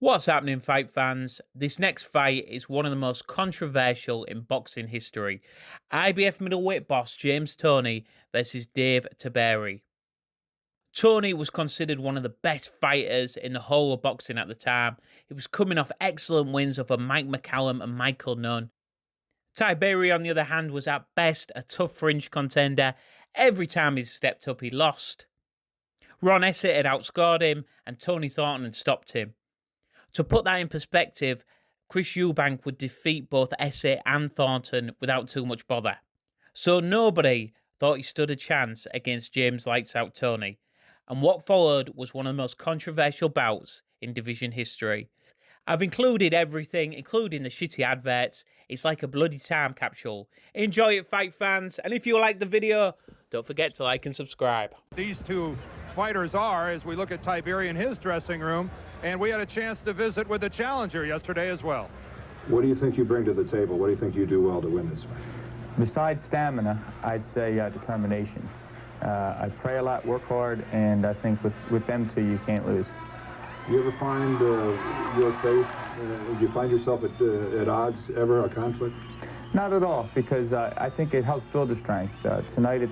What's happening, fight fans? This next fight is one of the most controversial in boxing history. IBF middleweight boss James Toney versus Dave Tiberi. Toney was considered one of the best fighters in the whole of boxing at the time. He was coming off excellent wins over Mike McCallum and Michael Nunn. Tiberi, on the other hand, was at best a tough fringe contender. Every time he stepped up, he lost. Ron Essett had outscored him, and Tony Thornton had stopped him. To put that in perspective, Chris Eubank would defeat both Essett and Thornton without too much bother. So nobody thought he stood a chance against James Lights Out Toney. And what followed was one of the most controversial bouts in division history. I've included everything, including the shitty adverts. It's like a bloody time capsule. Enjoy it, fight fans. And if you like the video, don't forget to like and subscribe. These two fighters are, as we look at Tiberi in his dressing room, and we had a chance to visit with the challenger yesterday as well. What do you think you bring to the table? What do you think you do well to win this fight? Besides stamina, I'd say determination. I pray a lot, work hard, and I think with them two, you can't lose. You ever find your faith? Do you find yourself at odds ever, a conflict? Not at all, because I think it helps build the strength. Tonight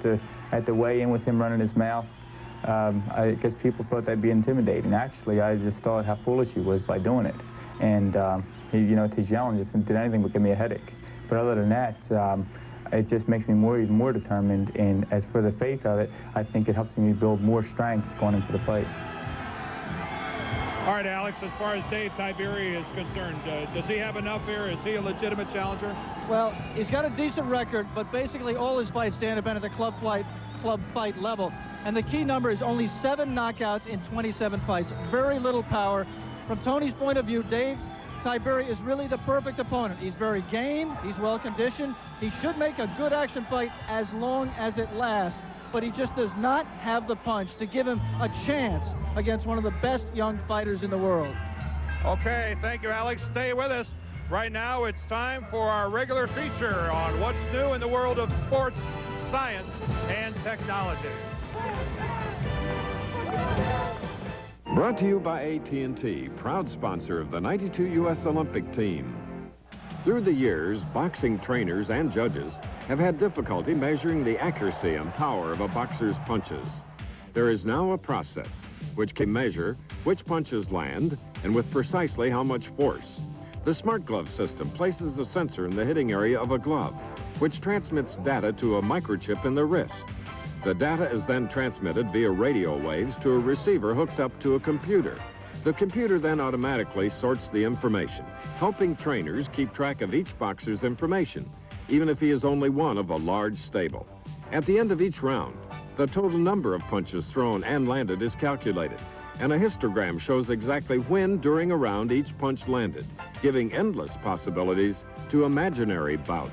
at the weigh-in with him running his mouth, I guess people thought that'd be intimidating. Actually, I just thought how foolish he was by doing it. And he's yelling, just did anything but give me a headache. But other than that, it just makes me even more determined. And as for the faith of it, I think it helps me build more strength going into the fight. All right, Alex, as far as Dave Tiberi is concerned, does he have enough here? Is he a legitimate challenger? Well, he's got a decent record, but basically all his fights stand have been at the club fight level. And the key number is only 7 knockouts in 27 fights. Very little power. From Tony's point of view, Dave Tiberi is really the perfect opponent. He's very game. He's well conditioned. He should make a good action fight as long as it lasts. But he just does not have the punch to give him a chance against one of the best young fighters in the world. Okay, thank you, Alex. Stay with us. Right now, it's time for our regular feature on what's new in the world of sports, science, and technology. Brought to you by AT&T, proud sponsor of the '92 U.S. Olympic team. Through the years, boxing trainers and judges have had difficulty measuring the accuracy and power of a boxer's punches. There is now a process which can measure which punches land and with precisely how much force. The Smart Glove system places a sensor in the hitting area of a glove, which transmits data to a microchip in the wrist. The data is then transmitted via radio waves to a receiver hooked up to a computer. The computer then automatically sorts the information, helping trainers keep track of each boxer's information, even if he is only one of a large stable. At the end of each round, the total number of punches thrown and landed is calculated, and a histogram shows exactly when during a round each punch landed, giving endless possibilities to imaginary bouts.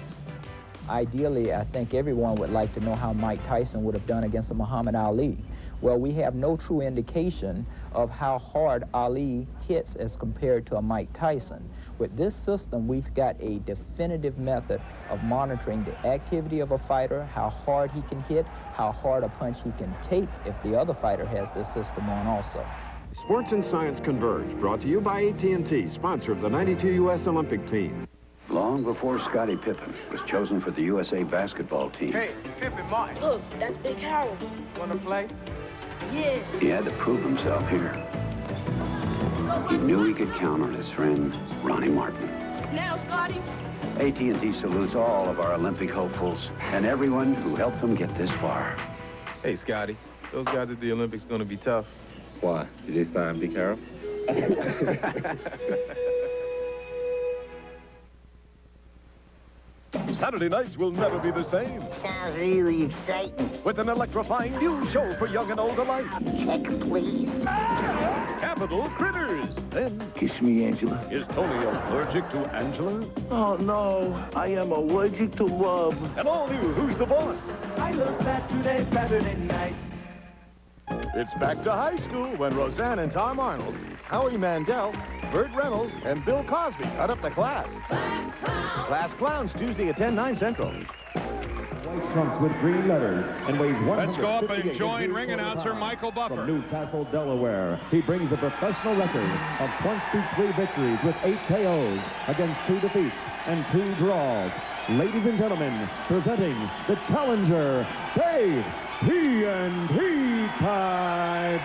Ideally, I think everyone would like to know how Mike Tyson would have done against a Muhammad Ali. Well, we have no true indication of how hard Ali hits as compared to a Mike Tyson. With this system, we've got a definitive method of monitoring the activity of a fighter, how hard he can hit, how hard a punch he can take if the other fighter has this system on also. Sports and science converge, brought to you by AT&T, sponsor of the '92 U.S. Olympic team. Long before Scottie Pippen was chosen for the USA basketball team. Hey, Pippen, Martin. Look, that's Big Harold. Wanna play? Yeah. He had to prove himself here. He knew he could count on his friend, Ronnie Martin. Now, Scotty. AT&T salutes all of our Olympic hopefuls and everyone who helped them get this far. Hey, Scotty, those guys at the Olympics gonna be tough. Why? Did they sign Big Harold? Saturday nights will never be the same. Sounds really exciting. With an electrifying new show for young and old alike. Check, please. Capital Critters. Then, Kiss me, Angela. is Toney allergic to Angela? Oh, no. I am allergic to love. And all new Who's the Boss? I love Saturday night. It's back to high school when Roseanne and Tom Arnold, Howie Mandel, Burt Reynolds, and Bill Cosby cut up the class. Class Clowns, Tuesday at 10, 9 Central. trunks with green letters and weighs 158. Let's go up and join ring announcer Michael Buffer. From Newcastle, Delaware, he brings a professional record of 23 victories with 8 KOs against 2 defeats and 2 draws. Ladies and gentlemen, presenting the challenger, Dave TNT Tiberi.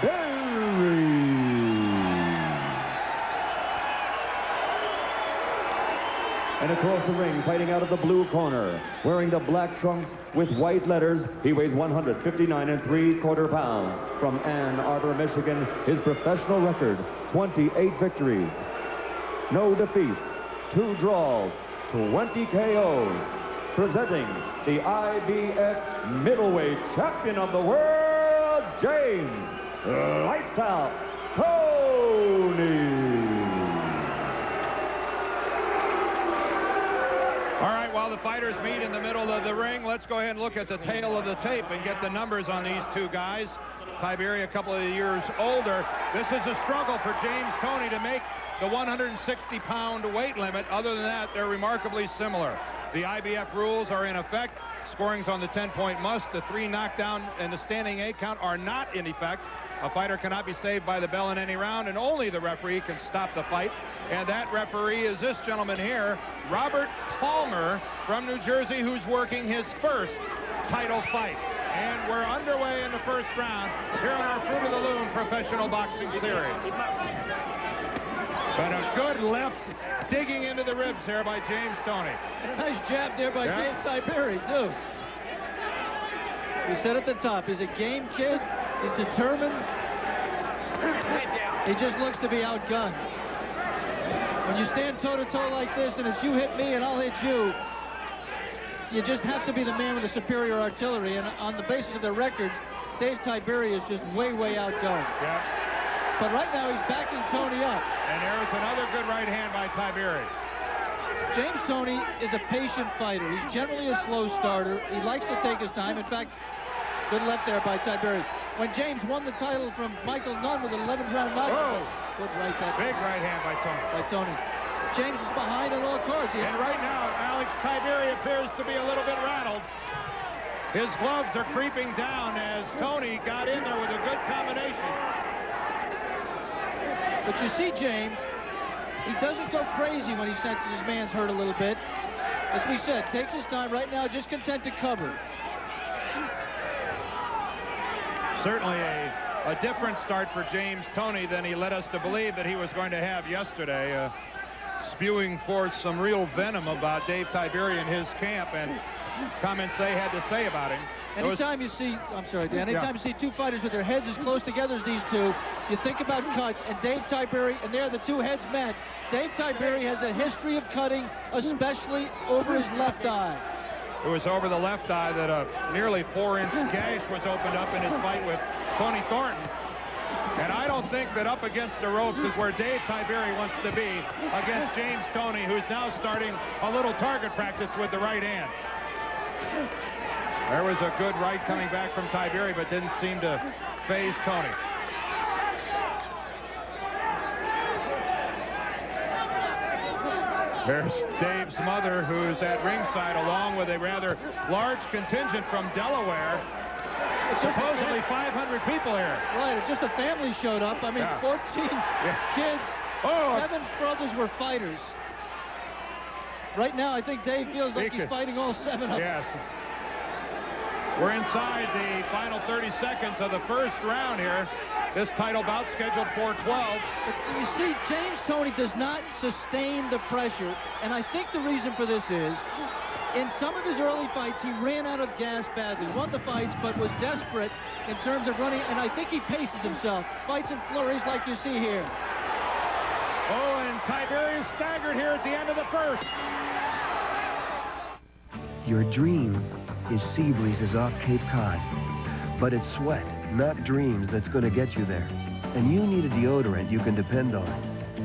And across the ring, fighting out of the blue corner, wearing the black trunks with white letters, he weighs 159 3/4 pounds. From Ann Arbor, Michigan, his professional record, 28 victories, no defeats, 2 draws, 20 KOs. Presenting the IBF middleweight champion of the world, James Lights Out Toney. All right, while the fighters meet in the middle of the ring, let's go ahead and look at the tail of the tape and get the numbers on these 2 guys. Tiberi a couple of years older. This is a struggle for James Toney to make the 160-pound weight limit. Other than that, they're remarkably similar. The IBF rules are in effect. Scorings on the 10-point must. The 3 knockdown and the standing 8 count are not in effect. A fighter cannot be saved by the bell in any round, and only the referee can stop the fight. And that referee is this gentleman here, Robert Palmer from New Jersey, who's working his first title fight. And we're underway in the first round here on our Fruit of the Loom professional boxing series. But a good left digging into the ribs there by James Toney. And a nice jab there by Dave Tiberi, too. We said at the top, he's a game kid. He's determined. He just looks to be outgunned. When you stand toe-to-toe like this, and it's you hit me and I'll hit you, you just have to be the man with the superior artillery. And on the basis of their records, Dave Tiberi is just way, way outgunned. Yeah. But right now, he's backing Toney up. And there's another good right hand by Tiberi. James Toney is a patient fighter. He's generally a slow starter. He likes to take his time. In fact, good left there by Tiberi. When James won the title from Michael Nunn with an 11th round knockout. Good right hand. Big right hand by Toney. James is behind on all cards. And right now, Alex, Tiberi appears to be a little bit rattled. His gloves are creeping down as Toney got in there with a good combination. But you see, James, he doesn't go crazy when he senses his man's hurt a little bit. As we said, takes his time right now, just content to cover. Certainly a different start for James Toney than he led us to believe that he was going to have yesterday, spewing forth some real venom about Dave Tiberi and his camp, and comments they had to say about him. Anytime you see, I'm sorry, Dan, anytime you see 2 fighters with their heads as close together as these 2, you think about cuts, and Dave Tiberi, and there the 2 heads met. Dave Tiberi has a history of cutting, especially over his left eye. It was over the left eye that a nearly 4-inch gash was opened up in his fight with Tony Thornton. And I don't think that up against the ropes is where Dave Tiberi wants to be against James Toney, who's now starting a little target practice with the right hand. There was a good right coming back from Tiberi, but didn't seem to faze Toney. There's Dave's mother, who's at ringside, along with a rather large contingent from Delaware. Supposedly 500 people here. Right, just a family showed up. I mean, 14 kids, 7 brothers were fighters. Right now, I think Dave feels like he's fighting all 7 of them. Yes. We're inside the final 30 seconds of the first round here. This title bout scheduled for 12. But you see, James Toney does not sustain the pressure, and I think the reason for this is, in some of his early fights, he ran out of gas badly. Won the fights, but was desperate in terms of running, and I think he paces himself. Fights in flurries like you see here. Oh, and Tiberi is staggered here at the end of the first. Your dream is sea breezes off Cape Cod. But it's sweat, not dreams, that's going to get you there. And you need a deodorant you can depend on.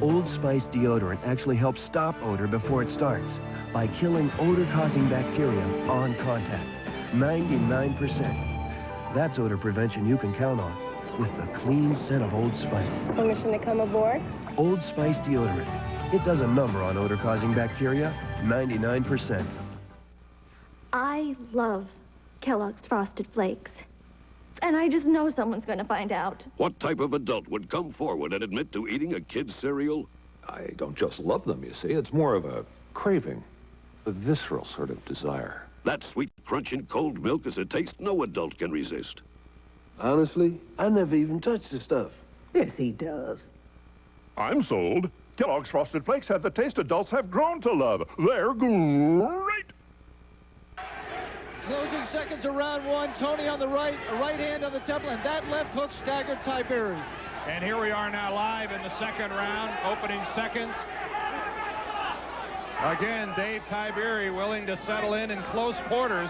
Old Spice deodorant actually helps stop odor before it starts by killing odor-causing bacteria on contact. 99%. That's odor prevention you can count on with the clean scent of Old Spice. Permission to come aboard? Old Spice deodorant. It does a number on odor-causing bacteria, 99%. I love Kellogg's Frosted Flakes. And I just know someone's going to find out. What type of adult would come forward and admit to eating a kid's cereal? I don't just love them, you see. It's more of a craving, a visceral sort of desire. That sweet crunch in cold milk is a taste no adult can resist. Honestly, I never even touched the stuff. Yes, he does. I'm sold. Kellogg's Frosted Flakes have the taste adults have grown to love. They're great. Closing seconds of round one. Toney on the right, a right hand on the temple, and that left hook staggered Tiberi. And here we are now live in the second round, opening seconds. Again, Dave Tiberi willing to settle in close quarters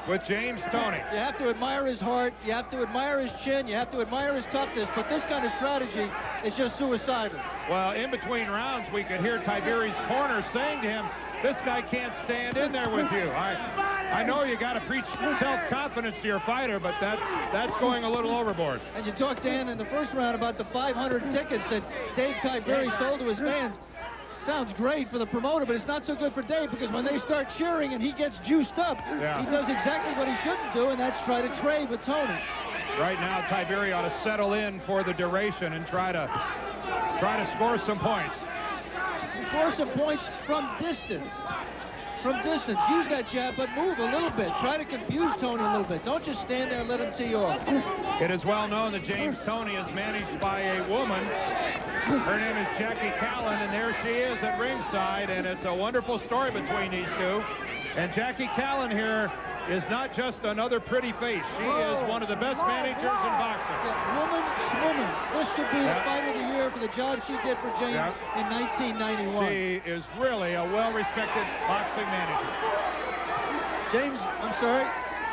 with James Toney. You have to admire his heart, you have to admire his chin, you have to admire his toughness, but this kind of strategy is just suicidal. Well, in between rounds, we could hear Tiberi's corner saying to him, this guy can't stand in there with you. I know you got to preach self-confidence to your fighter, but that's going a little overboard. And you talked, Dan, in the first round about the 500 tickets that Dave Tiberi sold to his fans. Sounds great for the promoter, but it's not so good for Dave, because when they start cheering and he gets juiced up, he does exactly what he shouldn't do, and that's try to trade with Toney. Right now, Tiberi ought to settle in for the duration and try to score some points. Score some points from distance. From distance. Use that jab, but move a little bit. Try to confuse Toney a little bit. Don't just stand there and let him tee you off. It is well known that James Toney is managed by a woman. Her name is Jackie Callan, and there she is at ringside, and it's a wonderful story between these two. And Jackie Callan here is not just another pretty face. She is one of the best managers in boxing. Woman schwoman. This should be the fight of the year for the job she did for James in 1991. She is really a well-respected boxing manager.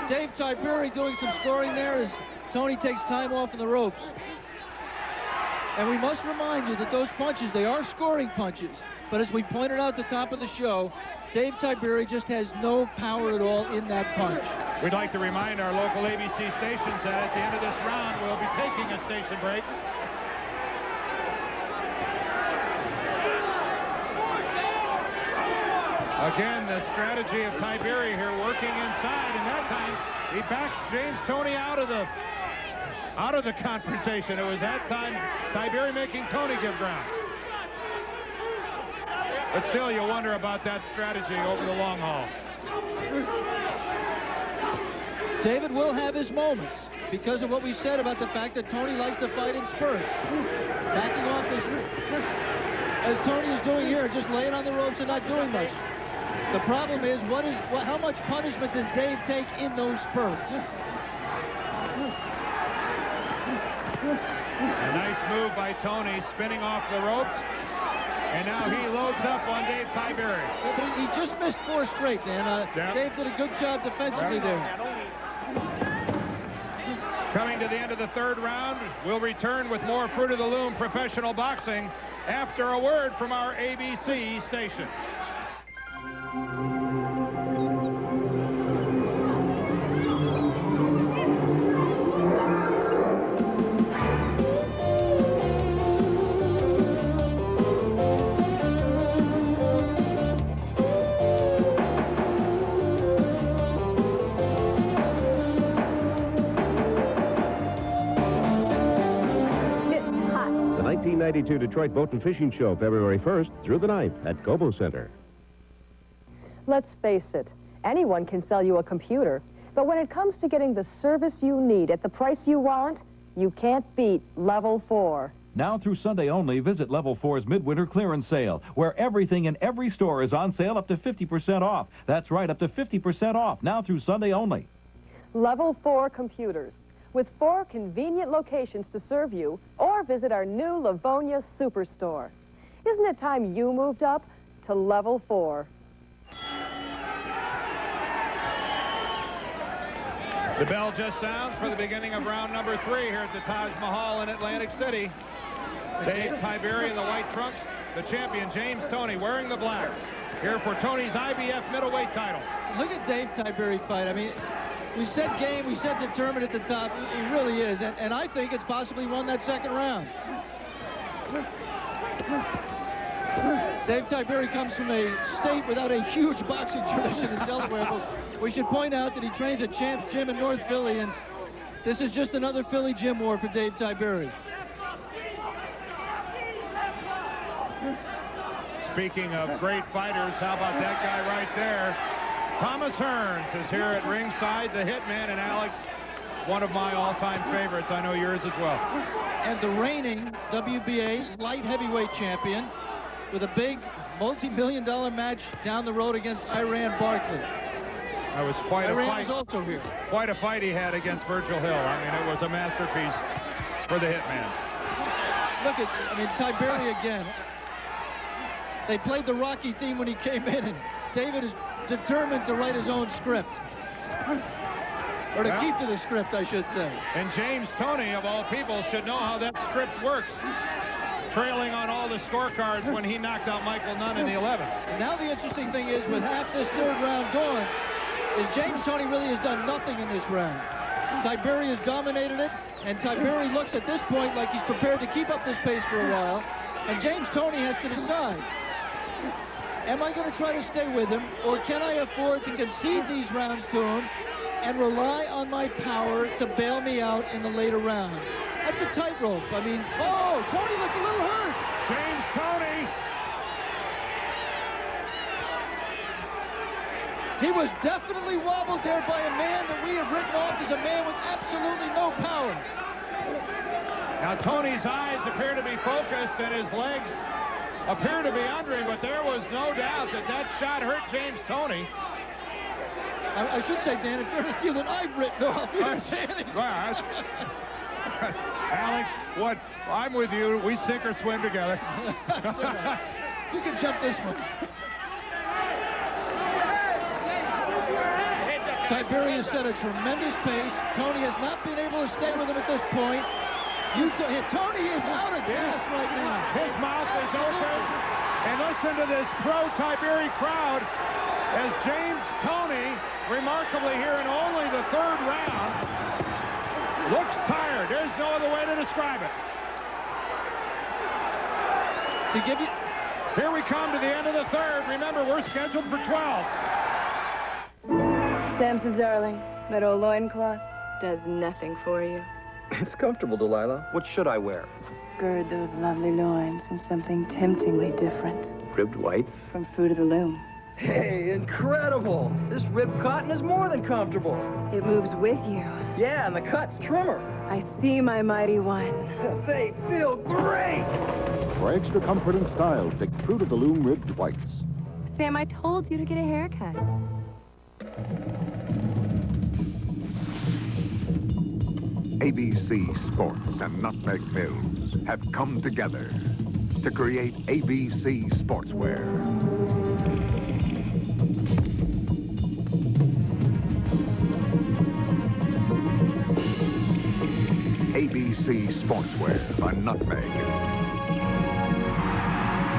Dave Tiberi doing some scoring there as Toney takes time off in the ropes. And we must remind you that those punches, they are scoring punches. But as we pointed out at the top of the show, Dave Tiberi just has no power at all in that punch. We'd like to remind our local ABC stations that at the end of this round, we'll be taking a station break. Again, the strategy of Tiberi here working inside, and that time he backs James Toney out of the confrontation. It was that time Tiberi making Toney give ground. But still, you wonder about that strategy over the long haul. David will have his moments because of what we said about the fact that Toney likes to fight in spurts. Backing off as Toney is doing here, just laying on the ropes and not doing much. The problem is, how much punishment does Dave take in those spurts? A nice move by Toney, spinning off the ropes. And now he loads up on Dave Tiberi. But he just missed 4 straight, Dan. Dave did a good job defensively there. Coming to the end of the third round, we'll return with more Fruit of the Loom professional boxing after a word from our ABC station. The 1992 Detroit Boat and Fishing Show, February 1st through the 9th at Cobo Center. Let's face it, anyone can sell you a computer, but when it comes to getting the service you need at the price you want, you can't beat Level 4. Now through Sunday only, visit Level 4's Midwinter Clearance Sale, where everything in every store is on sale up to 50% off. That's right, up to 50% off, now through Sunday only. Level 4 Computers, with 4 convenient locations to serve you, or visit our new Livonia Superstore. Isn't it time you moved up to Level 4? The bell just sounds for the beginning of round number 3 here at the Taj Mahal in Atlantic City. Dave Tiberi in the white trunks, the champion James Toney wearing the black, here for Toney's IBF middleweight title. Look at Dave Tiberi fight. I mean, we said game, we said determined at the top. He really is, and I think it's possibly won that second round. Dave Tiberi comes from a state without a huge boxing tradition in Delaware, but we should point out that he trains at Champ's Gym in North Philly, and this is just another Philly gym war for Dave Tiberi. Speaking of great fighters, how about that guy right there? Thomas Hearns is here at ringside, the Hitman, and Alex, one of my all-time favorites. I know yours as well. And the reigning WBA light heavyweight champion with a big multi-million-dollar match down the road against Iran Barkley. That was quite a fight. Iran is also here. Quite a fight he had against Virgil Hill. I mean, it was a masterpiece for the Hitman. Look at, I mean, Tiberi again. They played the Rocky theme when he came in, and David is determined to write his own script. Or to keep to the script, I should say. And James Toney, of all people, should know how that script works. Trailing on all the scorecards when he knocked out Michael Nunn in the 11th. And now the interesting thing is, with half this third round gone, is James Toney really has done nothing in this round. Tiberi has dominated it, and Tiberi looks at this point like he's prepared to keep up this pace for a while. And James Toney has to decide, am I going to try to stay with him, or can I afford to concede these rounds to him and rely on my power to bail me out in the later rounds? That's a tightrope. I mean, oh, Toney looked a little hurt. James Toney. He was definitely wobbled there by a man that we have written off as a man with absolutely no power. Now, Toney's eyes appear to be focused and his legs appear to be under him, but there was no doubt that that shot hurt James Toney. I should say, Dan, in fairness to you, that I've written off. You didn't say anything. Well, Alex, what? I'm with you. We sink or swim together. You can jump this one. Tiberi has set a tremendous pace. Toney has not been able to stay with him at this point. Toney is out of gas right now. His mouth is open. And listen to this pro-Tiberi crowd as James Toney, remarkably here in only the third round, looks tired. There's no other way to describe it. Here we come to the end of the third. Remember, we're scheduled for 12. Samson, darling, that old loincloth does nothing for you. It's comfortable, Delilah. What should I wear? Gird those lovely loins in something temptingly different. Ribbed whites? From Fruit of the Loom. Hey, incredible! This ribbed cotton is more than comfortable. It moves with you. Yeah, and the cut's trimmer. I see, my mighty one. They feel great! For extra comfort and style, pick Fruit of the Loom ribbed whites. Sam, I told you to get a haircut. ABC Sports and Nutmeg Mills have come together to create ABC Sportswear. ABC Sportswear by Nutmeg.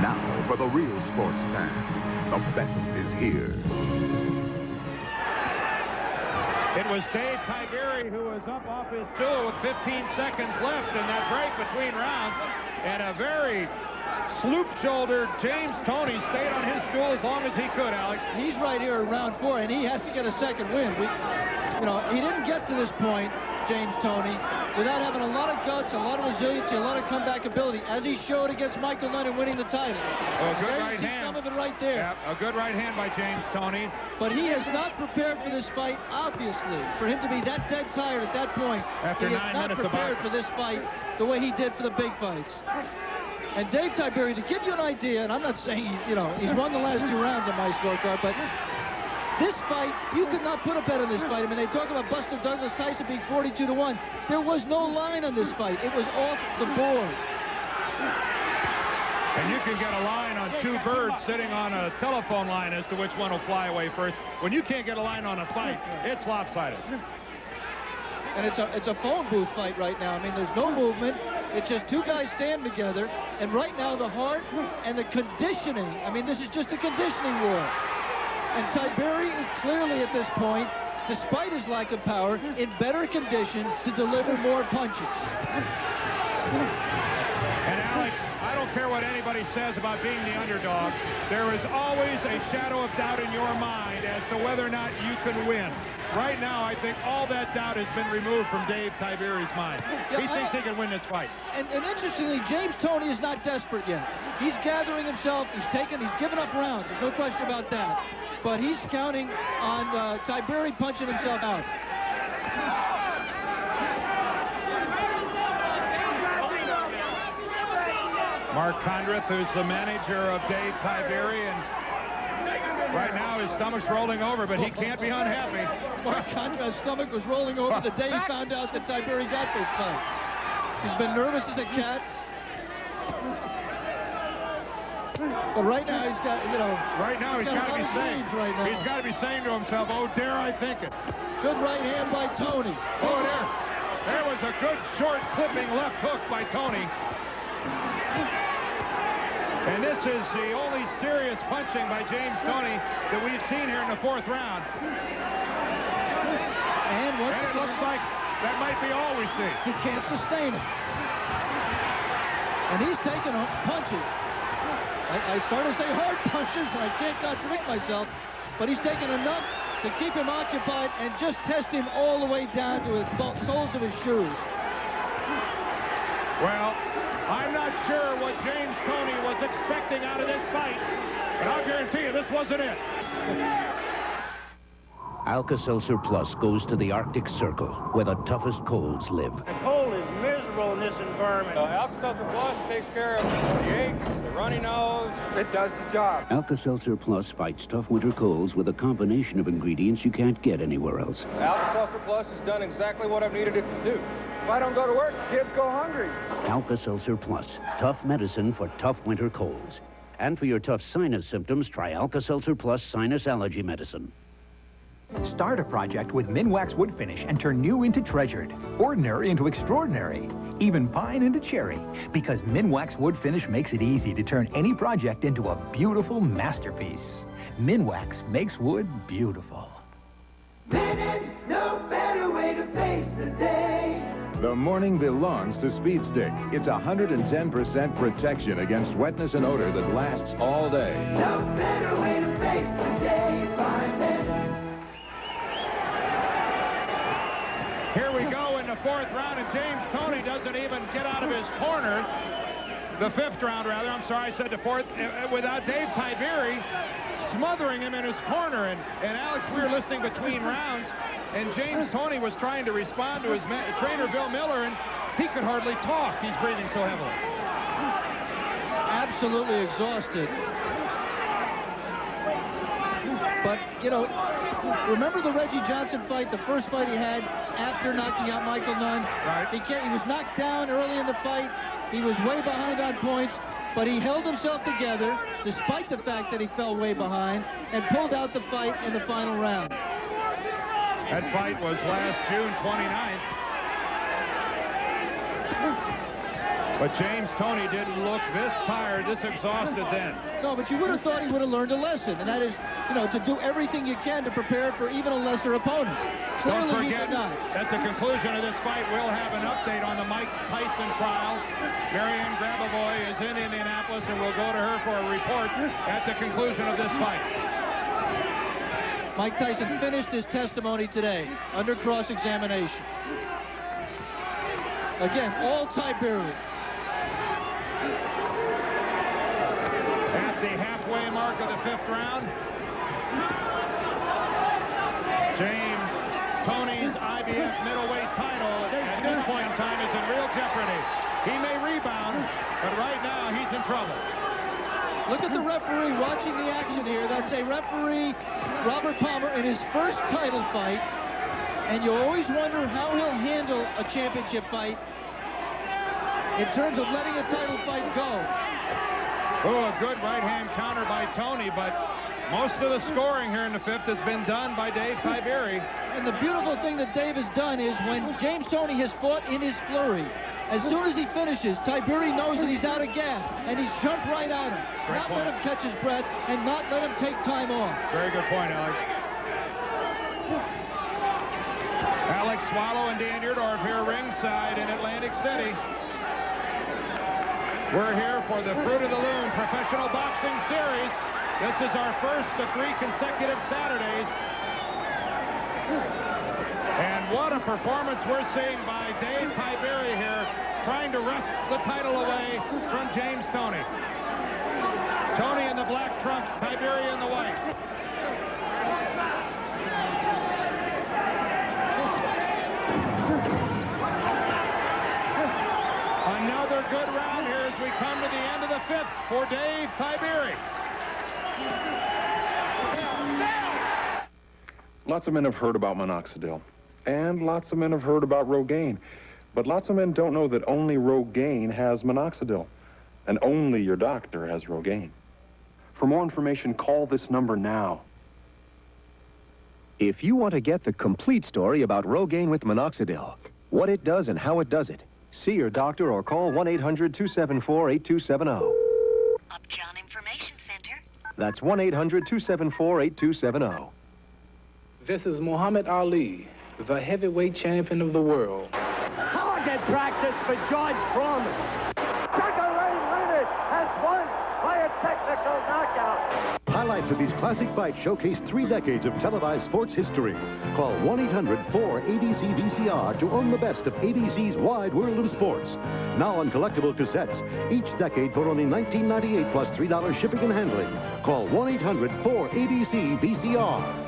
Now for the real sports fan, the best is here. It was Dave Tiberi who was up off his stool with 15 seconds left in that break between rounds. And a very sloop-shouldered James Toney stayed on his stool as long as he could, Alex. He's right here at round 4, and he has to get a second win. He didn't get to this point, James Toney, without having a lot of guts, a lot of resiliency, a lot of comeback ability, as he showed against Michael Nunn in winning the title. Oh, a good right hand. Some of it right there. Yeah, a good right hand by James Toney. But he has not prepared for this fight, obviously. For him to be that dead tired at that point, after he 9 is not minutes prepared for this fight the way he did for the big fights. And Dave Tiberi, to give you an idea, and I'm not saying he's won the last 2 rounds on my scorecard, but this fight, you could not put a bet on this fight. I mean, they talk about Buster Douglas Tyson being 42-1. There was no line on this fight. It was off the board. And you can get a line on 2 birds sitting on a telephone line as to which one will fly away first. When you can't get a line on a fight, it's lopsided. And it's a phone booth fight right now. I mean, there's no movement. It's just 2 guys standing together. And right now, the heart and the conditioning, I mean, this is just a conditioning war. And Tiberi is clearly at this point, despite his lack of power, in better condition to deliver more punches. And Alex, I don't care what anybody everybody says about being the underdog, there is always a shadow of doubt in your mind as to whether or not you can win. Right now, I think all that doubt has been removed from Dave Tiberi's mind. Yeah, he thinks he can win this fight. And interestingly, James Toney is not desperate yet. He's gathering himself. He's given up rounds. There's no question about that. But he's counting on Tiberi punching himself out. Mark Condrith, who's the manager of Dave Tiberi, and right now his stomach's rolling over, but he can't be unhappy. Mark Condrith's stomach was rolling over the day he found out that Tiberi got this fight. He's been nervous as a cat. But right now he's got, you know... Right now he's got to be saying, he's got to be saying to himself, oh, dare I think it. Good right hand by Toney. Oh, there was a good short clipping left hook by Toney. And this is the only serious punching by James Toney that we've seen here in the 4th round. And it looks like that might be all we see. He can't sustain it. And he's taking punches. I started to say hard punches, and I can't contradict myself, but he's taken enough to keep him occupied and just test him all the way down to the soles of his shoes. Well, I'm not sure what James Toney was expecting out of this fight, but I'll guarantee you this wasn't it. Alka-Seltzer Plus goes to the Arctic Circle, where the toughest colds live. The cold is miserable in this environment. Alka-Seltzer Plus takes care of the aches, the runny nose. It does the job. Alka-Seltzer Plus fights tough winter colds with a combination of ingredients you can't get anywhere else. Alka-Seltzer Plus has done exactly what I've needed it to do. If I don't go to work, kids go hungry. Alka-Seltzer Plus, tough medicine for tough winter colds. And for your tough sinus symptoms, try Alka-Seltzer Plus Sinus Allergy Medicine. Start a project with Minwax wood finish and turn new into treasured, ordinary into extraordinary, even pine into cherry, because Minwax wood finish makes it easy to turn any project into a beautiful masterpiece. Minwax makes wood beautiful. Linen, no better way to face the day. The morning belongs to Speed Stick. It's 110% protection against wetness and odor that lasts all day. No better way to face the day. Find it. Here we go in the 4th round, and James Toney doesn't even get out of his corner. The 5th round, rather. I'm sorry, I said the 4th. Without Dave Tiberi smothering him in his corner. And Alex, we were listening between rounds, and James Toney was trying to respond to his trainer, Bill Miller, and he could hardly talk. He's breathing so heavily. Absolutely exhausted. But, you know, remember the Reggie Johnson fight, the first fight he had after knocking out Michael Nunn? Right. He was knocked down early in the fight. He was way behind on points, but he held himself together despite the fact that he fell way behind and pulled out the fight in the final round. That fight was last June 29th. But James Toney didn't look this tired, this exhausted then. No, but you would have thought he would have learned a lesson, and that is, you know, to do everything you can to prepare for even a lesser opponent. Clearly, Don't he forget did not. at the conclusion of this fight, we'll have an update on the Mike Tyson trial. Marianne Grabavoy is in Indianapolis, and we'll go to her for a report at the conclusion of this fight. Mike Tyson finished his testimony today under cross-examination. Again, all Tiberi. At the halfway mark of the 5th round, James Toney's IBF middleweight title at this point in time is in real jeopardy. He may rebound, but right now he's in trouble. Look at the referee watching the action here. That's a referee, Robert Palmer, in his first title fight. And you always wonder how he'll handle a championship fight in terms of letting a title fight go. Oh, a good right-hand counter by Toney, but most of the scoring here in the 5th has been done by Dave Tiberi. And the beautiful thing that Dave has done is when James Toney has fought in his flurry, as soon as he finishes, Tiberi knows that he's out of gas, and he's jumped right at him. Great not point. let him catch his breath, and not let him take time off. Very good point, Alex. Alex Swallow and Dan Eerdorf here ringside in Atlantic City. We're here for the Fruit of the Loom Professional Boxing Series. This is our first of 3 consecutive Saturdays. And what a performance we're seeing by Dave Tiberi here, trying to wrest the title away from James Toney. Toney in the black trunks, Tiberi in the white. Another good round here as we come to the end of the 5th for Dave Tiberi. Lots of men have heard about minoxidil, and lots of men have heard about Rogaine, but lots of men don't know that only Rogaine has minoxidil, and only your doctor has Rogaine. For more information, call this number now. If you want to get the complete story about Rogaine with minoxidil, what it does and how it does it, see your doctor or call 1-800-274-8270. Upjohn Information Center. That's 1-800-274-8270. This is Muhammad Ali, the heavyweight champion of the world. Target practice for George Foreman. Sugar Ray Leonard has won by a technical knockout. Highlights of these classic fights showcase 3 decades of televised sports history. Call 1-800-4ABC-VCR to own the best of ABC's wide world of sports. Now on collectible cassettes, each decade for only $19.98 plus $3 shipping and handling. Call 1-800-4ABC-VCR.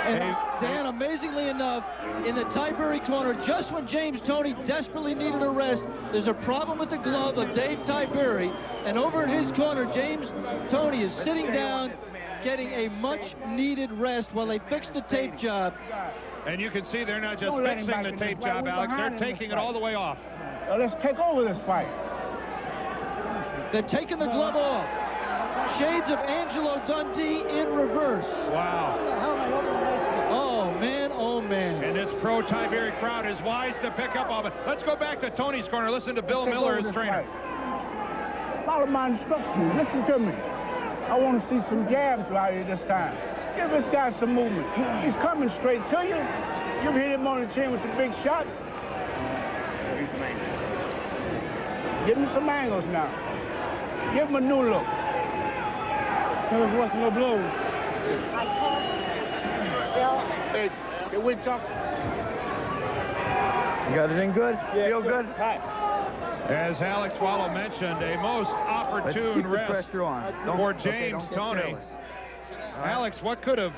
And Dan, amazingly enough, in the Tiberi corner, just when James Toney desperately needed a rest, there's a problem with the glove of Dave Tiberi, and over in his corner, James Toney is sitting down, getting a much-needed rest while they fix the tape job. And you can see they're not just fixing the tape job, Alex, they're taking it all the way off. Let's take over this fight. They're taking the glove off. Shades of Angelo Dundee in reverse. Wow. Oh, man, oh, man. And this pro-Tiberi crowd is wise to pick up on it. Let's go back to Toney's corner. Listen to Bill Miller, his trainer. Follow my instructions. Listen to me. I want to see some jabs out here this time. Give this guy some movement. He's coming straight to you. You've hit him on the chin with the big shots. Give him some angles now. Give him a new look. Tell us what's no blows. I told Bill. Hey, we talk. You got it in good? Yeah, feel good? As Alex Wallow mentioned, a most opportune rest pressure on. for James Toney. Alex, what could have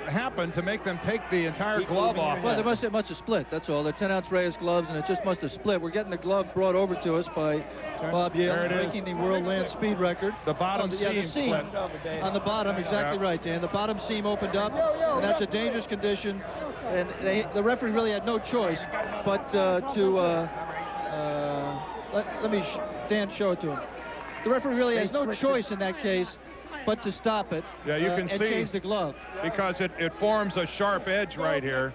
happened to make them take the entire glove off? Well, they must have split, that's all. They're 10-ounce Reyes gloves, and it just must have split. We're getting the glove brought over to us by Bob Yale, breaking the world land speed record. The bottom the seam on the bottom, exactly right, Dan. The bottom seam opened up, and that's a dangerous condition. And the referee really had no choice but let me, Dan, show it to him. The referee really has no choice in that case but to stop it. Yeah, you can and see change the glove, because it forms a sharp edge right here,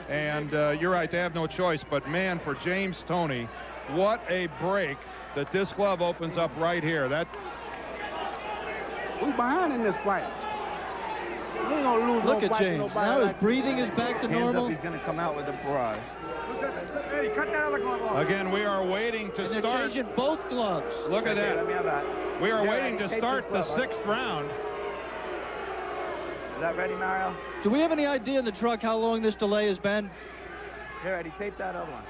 and you're right, they have no choice. But man, for James Toney, what a break that this glove opens up right here. We're behind in this fight. We ain't gonna lose. Look at James. Now his breathing is back to normal. He's going to come out with a barrage. Again, we are waiting to and they're start. changing both gloves. Look at that. Let me have that. We are waiting to start the 6th round. Is that ready, Mario? Do we have any idea in the truck how long this delay has been? Here, Eddie, tape that other one.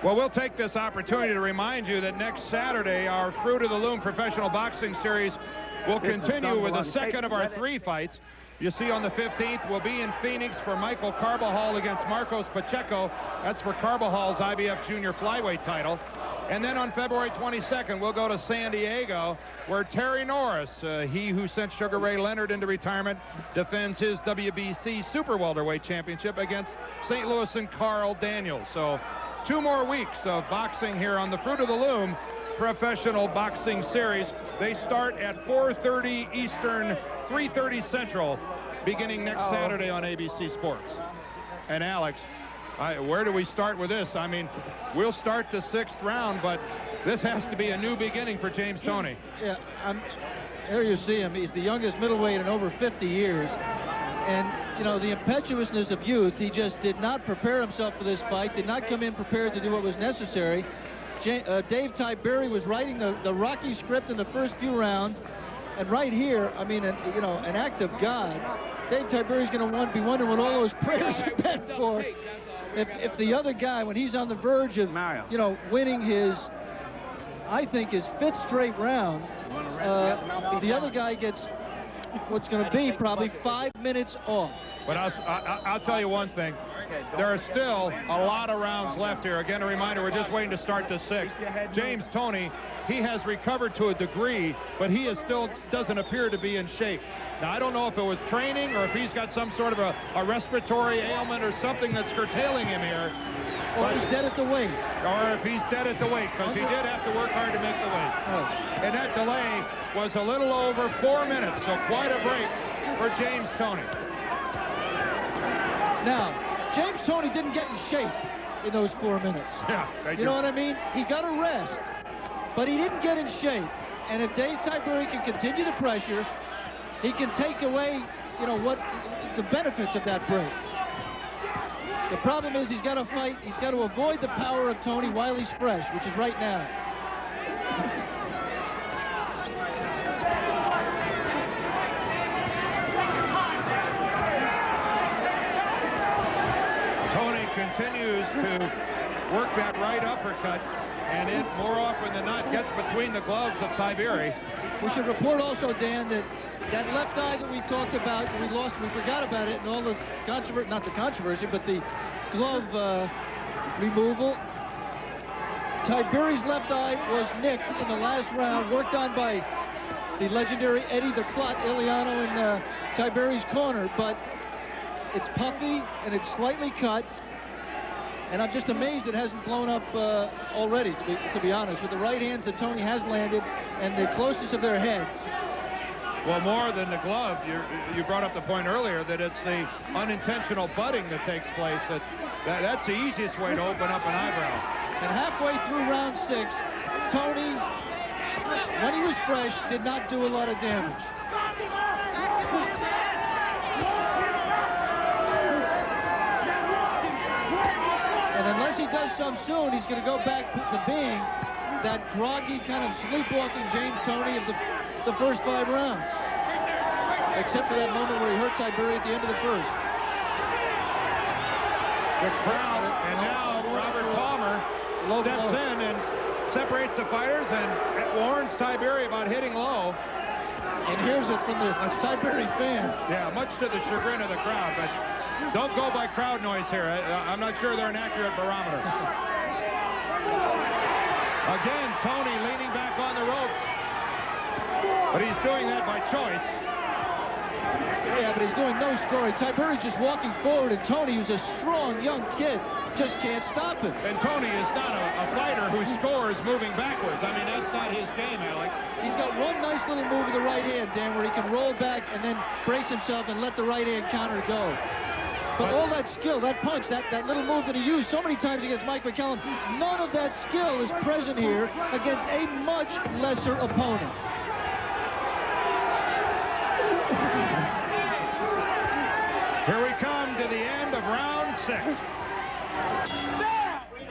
Well, we'll take this opportunity to remind you that next Saturday, our Fruit of the Loom Professional Boxing Series will continue with the second of our 3 fights. You see, on the 15th, we'll be in Phoenix for Michael Carbajal against Marcos Pacheco. That's for Carbajal's IBF Junior Flyweight title. And then on February 22nd, we'll go to San Diego, where Terry Norris, he who sent Sugar Ray Leonard into retirement, defends his WBC Super Welterweight Championship against St. Louis and Carl Daniels. So 2 more weeks of boxing here on the Fruit of the Loom Professional Boxing Series. They start at 4:30 Eastern, 3:30 Central, beginning next Saturday on ABC Sports. And Alex, where do we start with this? I mean, we'll start the 6th round, but this has to be a new beginning for James Toney. Yeah, there you see him. He's the youngest middleweight in over 50 years. And you know, the impetuousness of youth. He just did not prepare himself for this fight, did not come in prepared to do what was necessary. Dave Tiberi was writing the Rocky script in the first few rounds. And right here, I mean, you know, an act of God. Dave Tiberi's going to be wondering what all those prayers are meant for. If the other guy, when he's on the verge of, you know, winning his, I think, his 5th straight round, the other guy gets what's going to be probably 5 minutes off. But I'll tell you one thing. There are still a lot of rounds left here. Again, a reminder, we're just waiting to start the 6th. James Toney, he has recovered to a degree, but he is still doesn't appear to be in shape. Now, I don't know if it was training or if he's got some sort of a respiratory ailment or something that's curtailing him here. Or he's dead at the weight. Or if he's dead at the weight, because he did have to work hard to make the weight. Oh. And that delay was a little over 4 minutes, so quite a break for James Toney. Now, James Toney didn't get in shape in those 4 minutes. Yeah, you know what I mean? He got a rest, but he didn't get in shape. And if Dave Tiberi can continue the pressure, he can take away, you know, what the benefits of that break. The problem is he's got to fight. He's got to avoid the power of Toney while he's fresh, which is right now. Continues to work that right uppercut, and it more often than not gets between the gloves of Tiberi. We should report also, Dan, that that left eye that we talked about, we forgot about it, and all the controversy, not the controversy, but the glove removal. Tiberi's left eye was nicked in the last round, worked on by the legendary Eddie the Clot Iliano in Tiberi's corner, but it's puffy and it's slightly cut. And I'm just amazed it hasn't blown up already, to be honest, with the right hands that Toney has landed and the closeness of their heads. Well, more than the glove, you brought up the point earlier that it's the unintentional butting that takes place. That's the easiest way to open up an eyebrow. And halfway through round 6, Toney, when he was fresh, did not do a lot of damage. And unless he does some soon, he's going to go back to being that groggy, kind of sleepwalking James Toney of the first 5 rounds. Except for that moment where he hurt Tiberi at the end of the first. The crowd, and now Robert Palmer steps in and separates the fighters and warns Tiberi about hitting low. And here's it from the Tiberi fans. Yeah, much to the chagrin of the crowd, but don't go by crowd noise here. I'm not sure they're an accurate barometer. Again, Toney leaning back on the ropes. But he's doing that by choice. Yeah, but he's doing no scoring. Tiberi's just walking forward, and Toney, who's a strong young kid, just can't stop him. And Toney is not a fighter who scores moving backwards. I mean, that's not his game, Alec. He's got one nice little move with the right hand, Dan, where he can roll back and then brace himself and let the right hand counter go. But all that skill, that punch, that little move that he used so many times against Mike McCallum, none of that skill is present here against a much lesser opponent. Here we come to the end of round 6.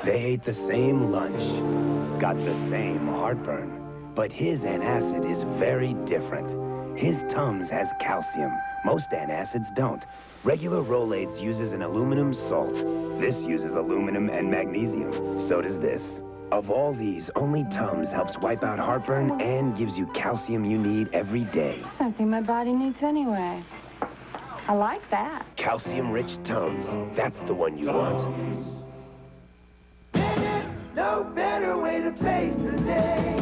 They ate the same lunch, got the same heartburn, but his antacid is very different. His Tums has calcium. Most antacids don't. Regular Rolaids uses an aluminum salt. This uses aluminum and magnesium. So does this. Of all these, only Tums helps wipe out heartburn and gives you calcium you need every day. Something my body needs anyway. I like that. Calcium-rich Tums. That's the one you want. No better way to face the day.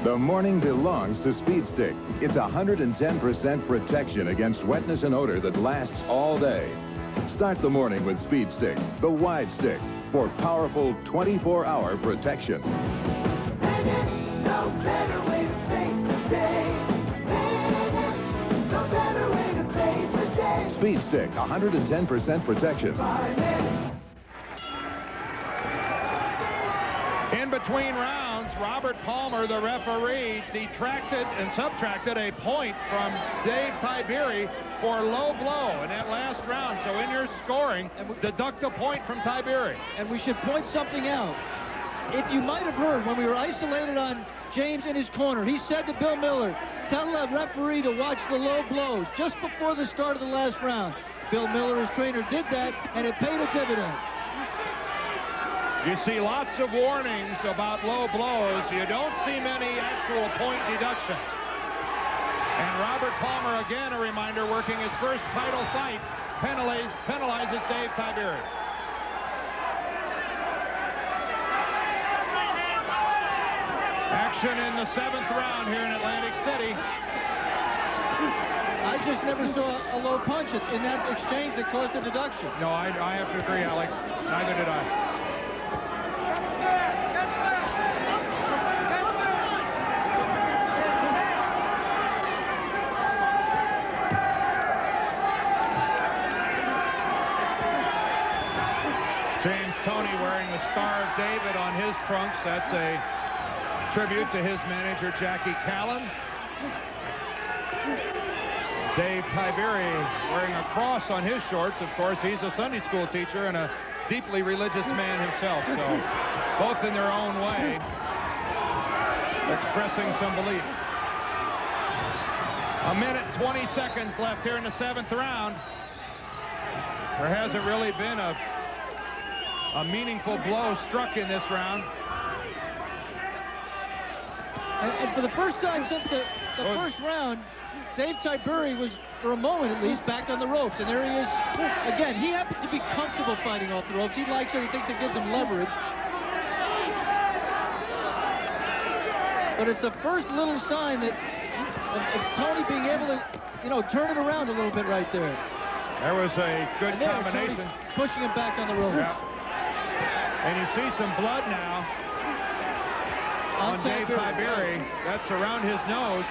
The morning belongs to Speed Stick. It's 110% protection against wetness and odor that lasts all day. Start the morning with Speed Stick, the wide stick, for powerful 24-hour protection. No better way to face the day. No better way to face the day. Speed Stick, 110% protection. In between rounds, Robert Palmer, the referee, detracted and subtracted a point from Dave Tiberi for low blow in that last round. So in your scoring, deduct a point from Tiberi. And we should point something out. If you might have heard, when we were isolated on James in his corner, he said to Bill Miller, tell the referee to watch the low blows just before the start of the last round. Bill Miller, his trainer, did that, and it paid a dividend. You see lots of warnings about low blows. You don't see many actual point deductions. And Robert Palmer, again, a reminder, working his first title fight, penalizes Dave Tiberi. Action in the 7th round here in Atlantic City. I just never saw a low punch in that exchange that caused the deduction. No, I have to agree, Alex. Neither did I. James Toney wearing the Star of David on his trunks. That's a tribute to his manager, Jackie Callan. Dave Tiberi wearing a cross on his shorts. Of course, he's a Sunday school teacher and a deeply religious man himself. So both in their own way, expressing some belief. A minute, 20 seconds left here in the 7th round. There hasn't really been a meaningful blow struck in this round. And for the first time since the first round, Dave Tiberi was, for a moment at least, back on the ropes. And there he is. Again, he happens to be comfortable fighting off the ropes. He likes it. He thinks it gives him leverage. But it's the first little sign that of Toney being able to, you know, turn it around a little bit right there. There was a good combination. Toney pushing him back on the ropes. Yeah. And you see some blood now on Dave Tiberi. That's around his nose.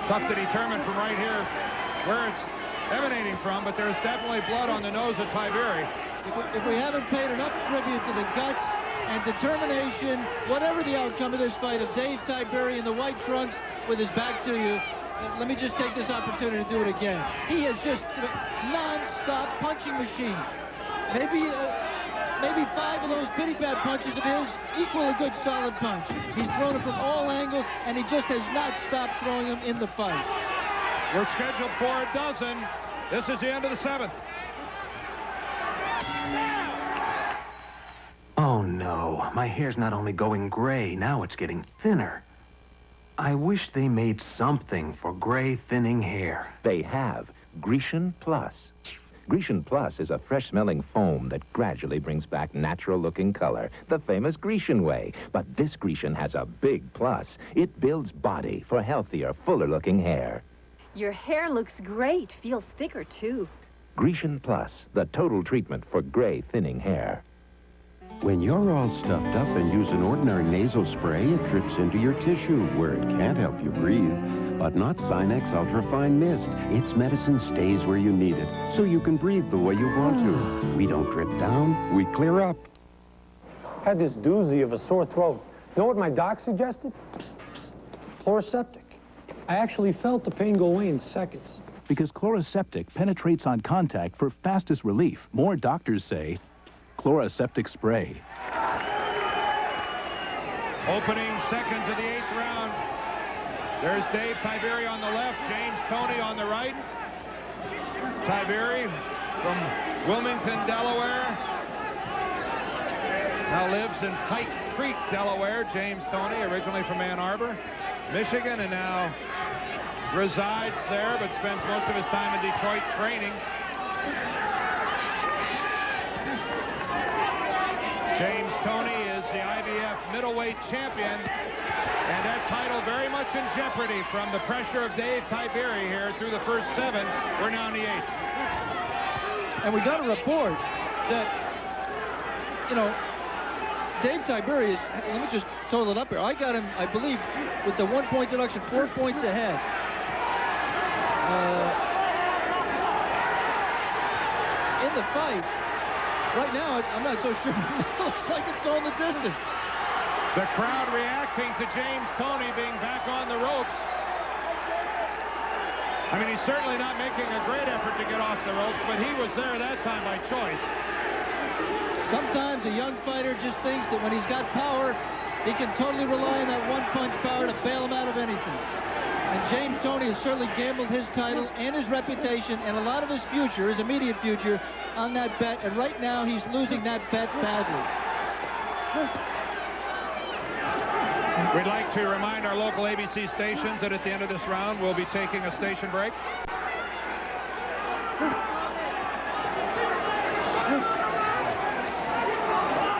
Tough to determine from right here where it's emanating from, but there's definitely blood on the nose of Tiberi. If we haven't paid enough tribute to the guts and determination, whatever the outcome of this fight, of Dave Tiberi in the white trunks with his back to you, let me just take this opportunity to do it again. He is just a non-stop punching machine. Maybe 5 of those pity bat punches of his equal a good solid punch. He's thrown it from all angles, and he just has not stopped throwing them in the fight. We're scheduled for a dozen. This is the end of the 7th. Oh no, my hair's not only going gray, now it's getting thinner. I wish they made something for gray thinning hair. They have Grecian Plus. Grecian Plus is a fresh-smelling foam that gradually brings back natural-looking color, the famous Grecian way. But this Grecian has a big plus. It builds body for healthier, fuller-looking hair. Your hair looks great. Feels thicker, too. Grecian Plus, the total treatment for gray thinning hair. When you're all stuffed up and use an ordinary nasal spray, it drips into your tissue where it can't help you breathe. But not Sinex Ultrafine Mist. Its medicine stays where you need it, so you can breathe the way you want to. We don't drip down, we clear up. Had this doozy of a sore throat. Know what my doc suggested? Psst, psst. Chloroseptic. I actually felt the pain go away in seconds. Because Chloroseptic penetrates on contact for fastest relief. More doctors say Chloroseptic spray. Opening seconds of the 8th round. There's Dave Tiberi on the left, James Toney on the right. Tiberi from Wilmington, Delaware. Now lives in Pike Creek, Delaware. James Toney, originally from Ann Arbor, Michigan, and now resides there, but spends most of his time in Detroit training. James Toney is the IBF middleweight champion, and that title very much in jeopardy from the pressure of Dave Tiberi here through the first 7. We're now in the 8th. And we got a report that, you know, Dave Tiberi is, let me just total it up here. I got him, I believe, with the 1-point deduction, 4 points ahead. In the fight, right now, I'm not so sure. It looks like it's going the distance. The crowd reacting to James Toney being back on the ropes. I mean, he's certainly not making a great effort to get off the ropes, but he was there that time by choice. Sometimes a young fighter just thinks that when he's got power, he can totally rely on that one-punch power to bail him out of anything. And James Toney has certainly gambled his title and his reputation and a lot of his future, his immediate future, on that bet. And right now, he's losing that bet badly. We'd like to remind our local ABC stations that at the end of this round, we'll be taking a station break.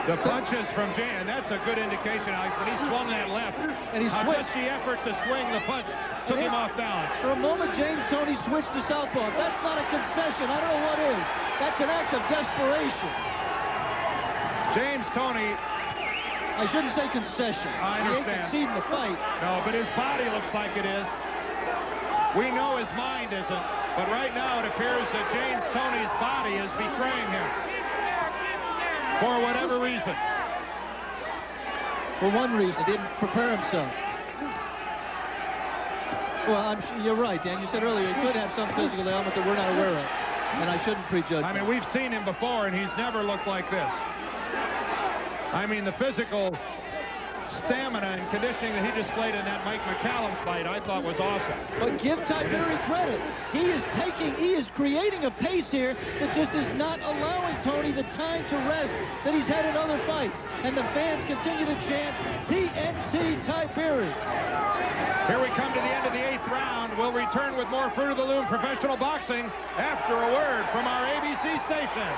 The punches from James, and that's a good indication, Alex, when he swung that left. And he switched. The effort to swing the punch took him off balance. For a moment, James Toney switched to southpaw. That's not a concession. I don't know what is. That's an act of desperation. James Toney. I shouldn't say concession. I understand. He ain't conceding the fight. No, but his body looks like it is. We know his mind isn't, but right now it appears that James Toney's body is betraying him. For whatever reason. For one reason, he didn't prepare himself. Well, you're right, Dan. You said earlier he could have some physical element that we're not aware of, and I shouldn't prejudge. I mean, we've seen him before, and he's never looked like this. I mean, the physical stamina and conditioning that he displayed in that Mike McCallum fight, I thought was awesome. But give Tiberi credit. He is creating a pace here that just is not allowing Toney the time to rest that he's had in other fights. And the fans continue to chant, TNT Tiberi. Here we come to the end of the 8th round. We'll return with more Fruit of the Loom professional boxing after a word from our ABC station.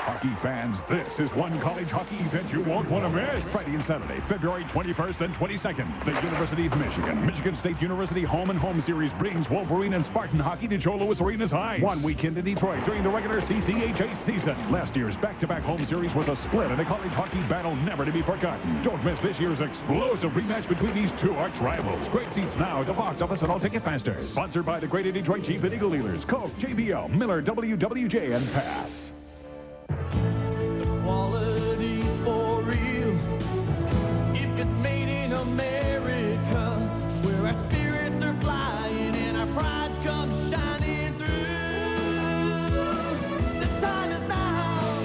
Hockey fans, this is one college hockey event you won't want to miss. Friday and Saturday, February 21st and 22nd. The University of Michigan, Michigan State University Home and Home Series brings Wolverine and Spartan hockey to Joe Louis Arena's ice. One weekend in Detroit during the regular CCHA season. Last year's back-to-back home series was a split and a college hockey battle never to be forgotten. Don't miss this year's explosive rematch between these two arch rivals. Great seats now at the box office and all ticket faster. Sponsored by the Greater Detroit Jeep and Eagle Dealers, Coke, JBL, Miller, WWJ, and Pass. Quality's for real. If it's made in America, where our spirits are flying and our pride comes shining through. The time is now.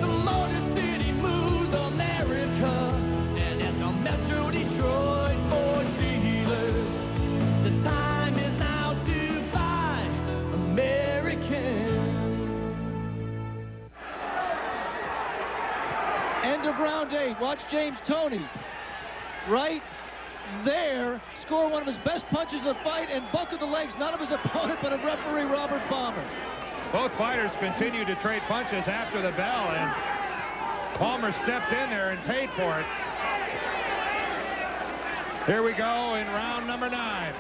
The Motor City moves America, and at the Metro Detroit Ford dealers, the time is now to buy American. End of round 8. Watch James Toney right there score one of his best punches of the fight and buckle the legs, not of his opponent, but of referee Robert Palmer. Both fighters continue to trade punches after the bell, and Palmer stepped in there and paid for it. Here we go in round number 9.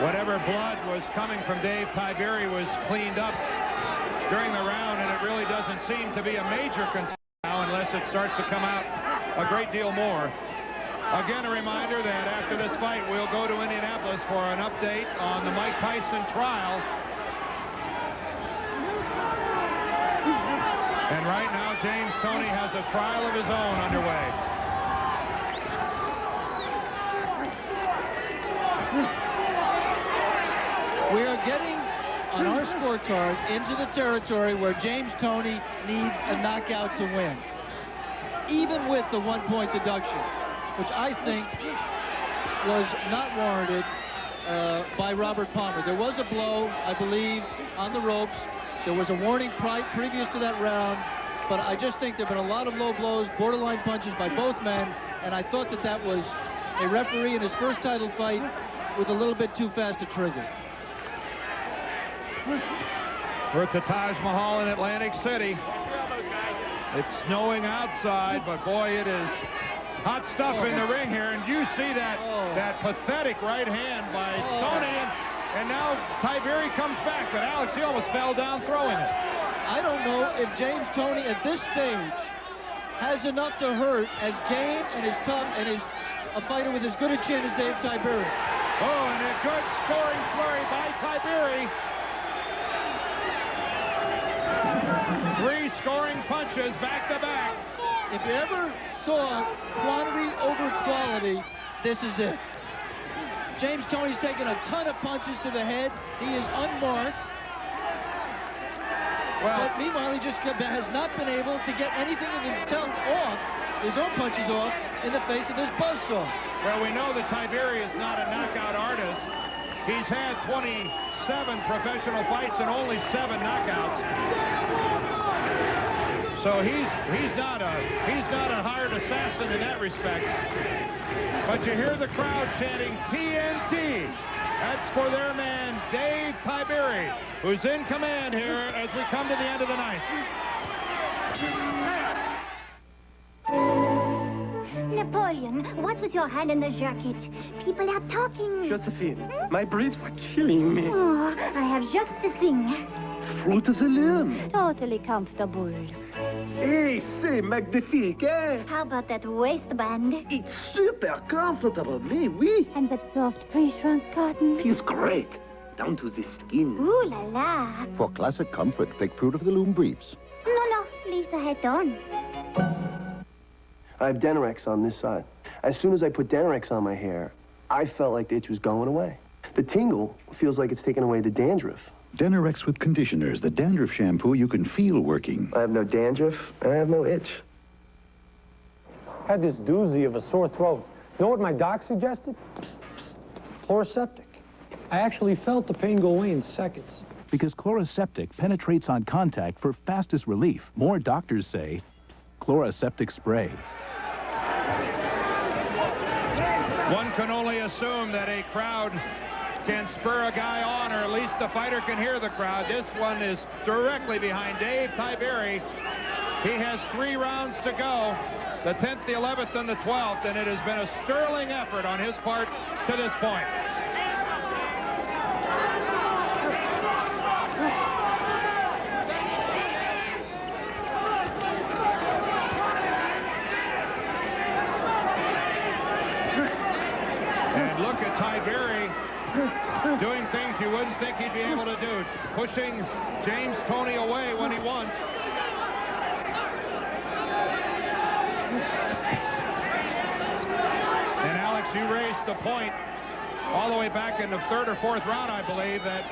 Whatever blood was coming from Dave Tiberi was cleaned up during the round, and it really doesn't seem to be a major concern now unless it starts to come out a great deal more. Again, a reminder that after this fight, we'll go to Indianapolis for an update on the Mike Tyson trial. And right now, James Toney has a trial of his own underway. We are getting, on our scorecard, into the territory where James Toney needs a knockout to win, even with the 1-point deduction, which I think was not warranted by Robert Palmer. There was a blow, I believe, on the ropes. There was a warning previous to that round, but I just think there have been a lot of low blows, borderline punches by both men, and I thought that that was a referee in his first title fight with a little bit too fast a trigger. We're at the Taj Mahal in Atlantic City. It's snowing outside, but boy, it is hot stuff in the ring here. And you see that that pathetic right hand by Toney, and now Tiberi comes back, but Alex, he almost fell down throwing it. I don't know if James Toney at this stage has enough to hurt as game and as tough and as a fighter with as good a chin as Dave Tiberi. Oh, and a good scoring flurry by Tiberi. 3 scoring punches back to back. If you ever saw quantity over quality, this is it. James Toney's taken a ton of punches to the head. He is unmarked. Well, but meanwhile, he just has not been able to get anything of himself off, his own punches off, in the face of this buzzsaw. Well, we know that Tiberi is not a knockout artist. He's had 27 professional fights and only 7 knockouts. So he's not a hired assassin in that respect. But you hear the crowd chanting TNT. That's for their man Dave Tiberi, who's in command here as we come to the end of the ninth. Napoleon, what was your hand in the jacket? People are talking. Josephine, my briefs are killing me. Oh, I have just the thing. Fruit of the loom. Totally comfortable. Hey, c'est magnifique, eh? How about that waistband? It's super comfortable, me, oui. And that soft pre-shrunk cotton? Feels great, down to the skin. Ooh la la. For classic comfort, pick Fruit of the Loom briefs. No, leave the hat on. I have Denorex on this side. As soon as I put Denorex on my hair, I felt like the itch was going away. The tingle feels like it's taken away the dandruff. Denorex with conditioners, the dandruff shampoo you can feel working. I have no dandruff, and I have no itch. I had this doozy of a sore throat. You know what my doc suggested? Psst, psst. Chloroseptic. I actually felt the pain go away in seconds. Because Chloroseptic penetrates on contact for fastest relief. More doctors say Chloroseptic spray. One can only assume that a crowd can spur a guy on, or at least the fighter can hear the crowd. This one is directly behind Dave Tiberi. He has 3 rounds to go, the 10th, the 11th, and the 12th, and it has been a sterling effort on his part to this point. And look at Tiberi doing things you wouldn't think he'd be able to do. Pushing James Toney away when he wants. And Alex, you raised the point all the way back in the 3rd or 4th round, I believe, that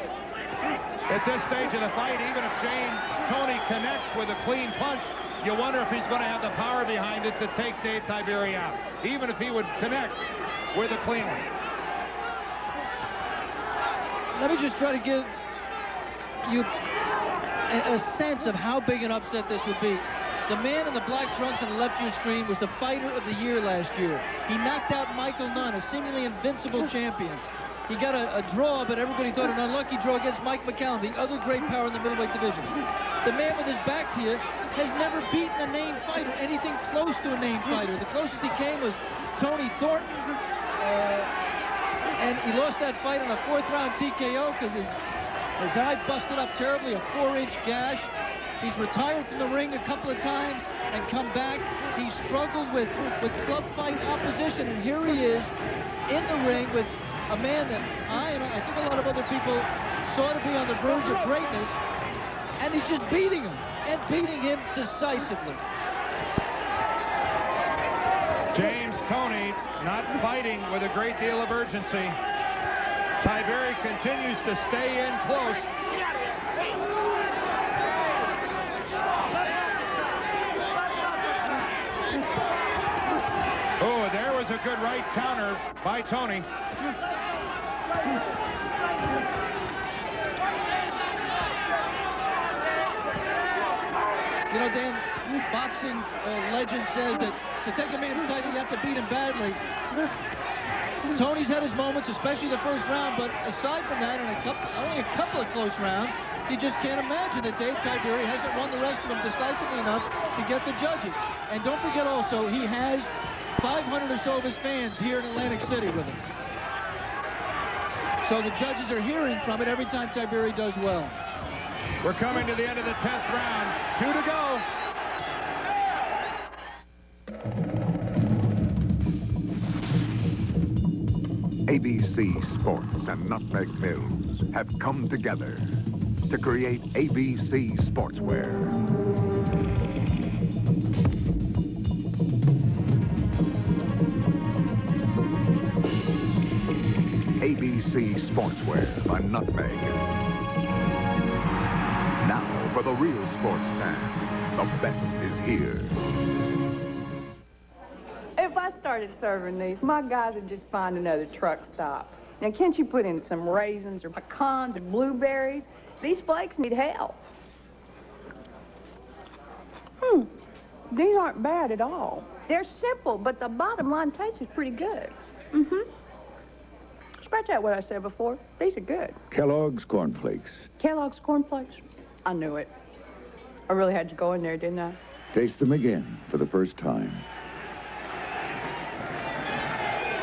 at this stage of the fight, even if James Toney connects with a clean punch, you wonder if he's going to have the power behind it to take Dave Tiberi out, even if he would connect with a clean one. Let me just try to give you a sense of how big an upset this would be. The man in the black trunks on the left of your screen was the fighter of the year last year. He knocked out Michael Nunn, a seemingly invincible champion. He got a draw, but everybody thought an unlucky draw against Mike McCallum, the other great power in the middleweight division. The man with his back to you has never beaten a named fighter, anything close to a named fighter. The closest he came was Tony Thornton, and he lost that fight on a 4th round TKO because his eye busted up terribly, a 4-inch gash. He's retired from the ring a couple of times and come back. He struggled with club fight opposition, and here he is in the ring with a man that I think a lot of other people saw to be on the verge of greatness, and he's just beating him, and beating him decisively. James Toney not fighting with a great deal of urgency. Tiberi continues to stay in close. Oh, there was a good right counter by Toney. You know, Dan, boxing's legend says that to take a man's title, you have to beat him badly. Toney's had his moments, especially the 1st round, but aside from that, only a couple of close rounds, you just can't imagine that Dave Tiberi hasn't won the rest of them decisively enough to get the judges. And don't forget also, he has 500 or so of his fans here in Atlantic City with him. So the judges are hearing from it every time Tiberi does well. We're coming to the end of the 10th round. 2 to go. ABC Sports and Nutmeg Mills have come together to create ABC Sportswear. ABC Sportswear by Nutmeg. Now, for the real sports fan, the best is here. If I started serving these, my guys would just find another truck stop. Now, can't you put in some raisins or pecans or blueberries? These flakes need help. These aren't bad at all. They're simple, but the bottom line taste is pretty good. Scratch out what I said before. These are good. Kellogg's Corn Flakes. Kellogg's Corn Flakes? I knew it. I really had to go in there, didn't I? Taste them again for the first time.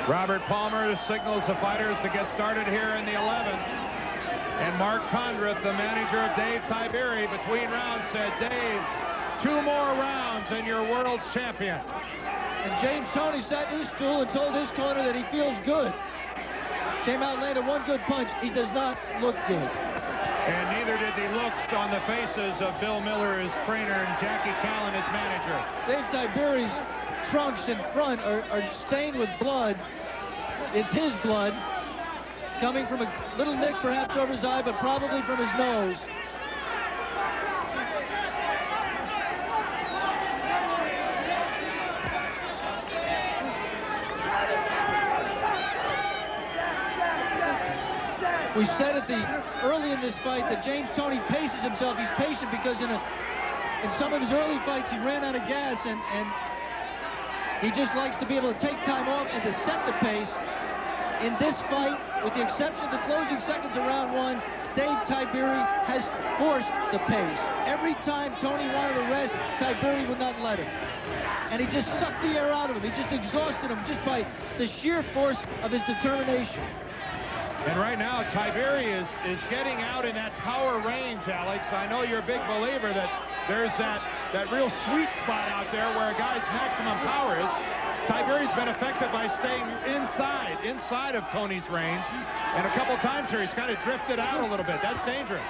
Robert Palmer signals the fighters to get started here in the 11th. And Mark Condrith, the manager of Dave Tiberi, between rounds said, Dave, 2 more rounds and you're world champion. And James Toney sat in his stool and told his corner that he feels good. Came out, landed one good punch. He does not look good. And neither did the looks on the faces of Bill Miller, his trainer, and Jackie Callan, his manager. Dave Tiberi's trunks in front are stained with blood. It's his blood, coming from a little nick perhaps over his eye, but probably from his nose. We said early in this fight that James Toney paces himself. He's patient because in some of his early fights he ran out of gas, and he just likes to be able to take time off and to set the pace. In this fight, with the exception of the closing seconds of round 1, Dave Tiberi has forced the pace. Every time Toney wanted to rest, Tiberi would not let him. And he just sucked the air out of him. He just exhausted him just by the sheer force of his determination. And right now, Tiberi is getting out in that power range, Alex. I know you're a big believer that there's that real sweet spot out there where a guy's maximum power is. Tiberi's been effective by staying inside of Toney's range. And a couple times here, he's kind of drifted out a little bit. That's dangerous.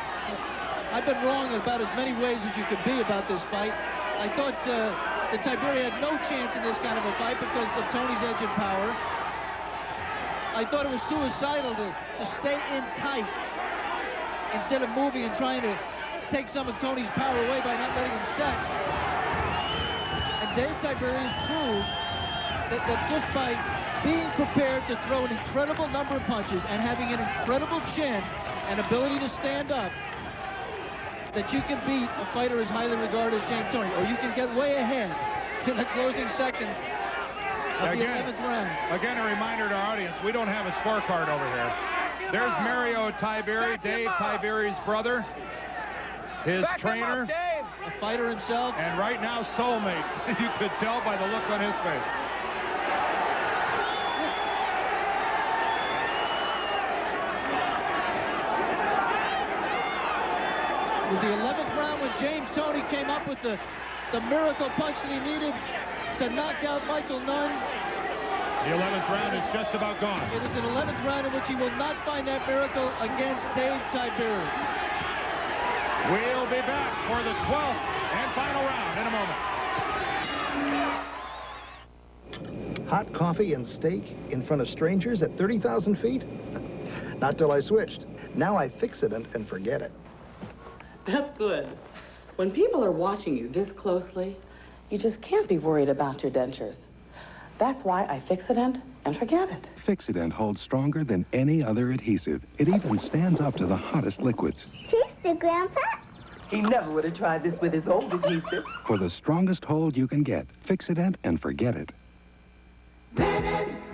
I've been wrong about as many ways as you could be about this fight. I thought that Tiberi had no chance in this kind of a fight because of Toney's edge and power. I thought it was suicidal to stay in tight instead of moving and trying to take some of Toney's power away by not letting him set. And Dave Tiberi has proved that just by being prepared to throw an incredible number of punches and having an incredible chin and ability to stand up, that you can beat a fighter as highly regarded as James Toney, or you can get way ahead in the closing seconds of the 11th round. Again, a reminder to our audience, we don't have a scorecard over here. There's Mario Tiberi, Dave Tiberi's brother, his trainer, a fighter himself, and right now soulmate. You could tell by the look on his face. It was the 11th round when James Toney came up with the miracle punch that he needed to knock out Michael Nunn. The 11th round is just about gone. It is an 11th round in which he will not find that miracle against Dave Tiberi. We'll be back for the 12th and final round in a moment. Hot coffee and steak in front of strangers at 30,000 feet? Not till I switched. Now I fix it and forget it. That's good. When people are watching you this closely, you just can't be worried about your dentures. That's why I Fix-A-Dent and forget it. Fix-A-Dent holds stronger than any other adhesive. It even stands up to the hottest liquids. Sister, Grandpa? He never would have tried this with his old adhesive. For the strongest hold you can get, Fix-A-Dent and forget it.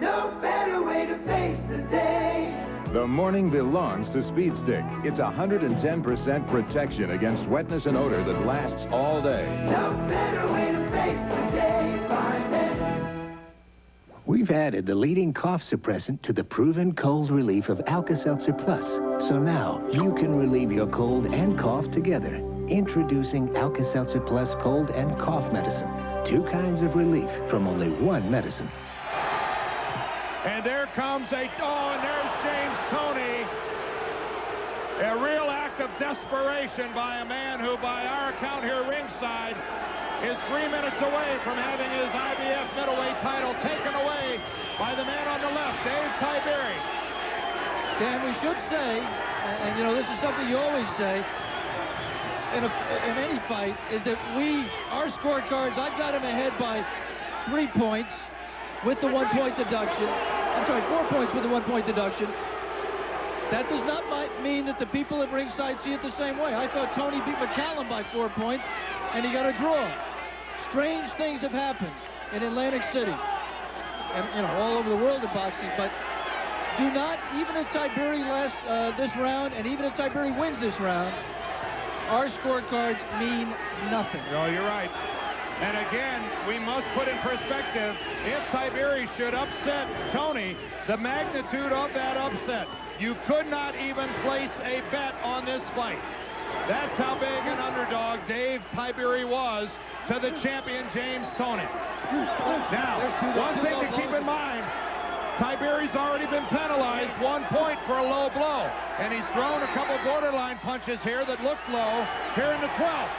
No better way to face the day. The morning belongs to Speed Stick. It's 110% protection against wetness and odor that lasts all day. No better way to face the day. Find it. We've added the leading cough suppressant to the proven cold relief of Alka-Seltzer Plus. So now you can relieve your cold and cough together. Introducing Alka-Seltzer Plus cold and cough medicine. 2 kinds of relief from only 1 medicine. And there comes and there's James Toney. A real act of desperation by a man who, by our account here ringside, is 3 minutes away from having his IBF middleweight title taken away by the man on the left, Dave Tiberi. Dan, we should say, and you know, this is something you always say in any fight, is that our scorecards, I've got him ahead by 3 points with the 1 point deduction. I'm sorry, 4 points with the 1 point deduction. That does not mean that the people at ringside see it the same way. I thought Toney beat McCallum by 4 points, and he got a draw. Strange things have happened in Atlantic City, and you know, all over the world of boxing. But do not, even if Tiberi this round, and even if Tiberi wins this round, our scorecards mean nothing. No, you're right. And again, we must put in perspective, if Tiberi should upset Toney, the magnitude of that upset. You could not even place a bet on this fight. That's how big an underdog Dave Tiberi was to the champion James Toney. Now, one thing to keep in mind, Tiberi's already been penalized 1 point for a low blow. And he's thrown a couple borderline punches here that looked low here in the 12th.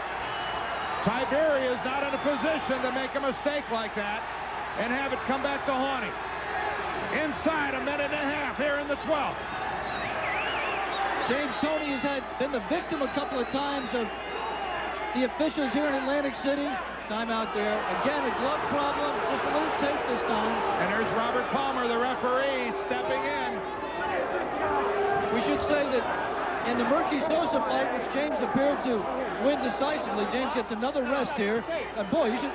Tiberi is not in a position to make a mistake like that and have it come back to haunt him. Inside a minute and a half here in the 12th. James Toney has been the victim a couple of times of the officials here in Atlantic City. Timeout there. Again, a glove problem, just a little tape this time. And there's Robert Palmer, the referee, stepping in. We should say that in the Murphy-Sosa fight, which James appeared to win decisively, James gets another rest here. And boy, you should...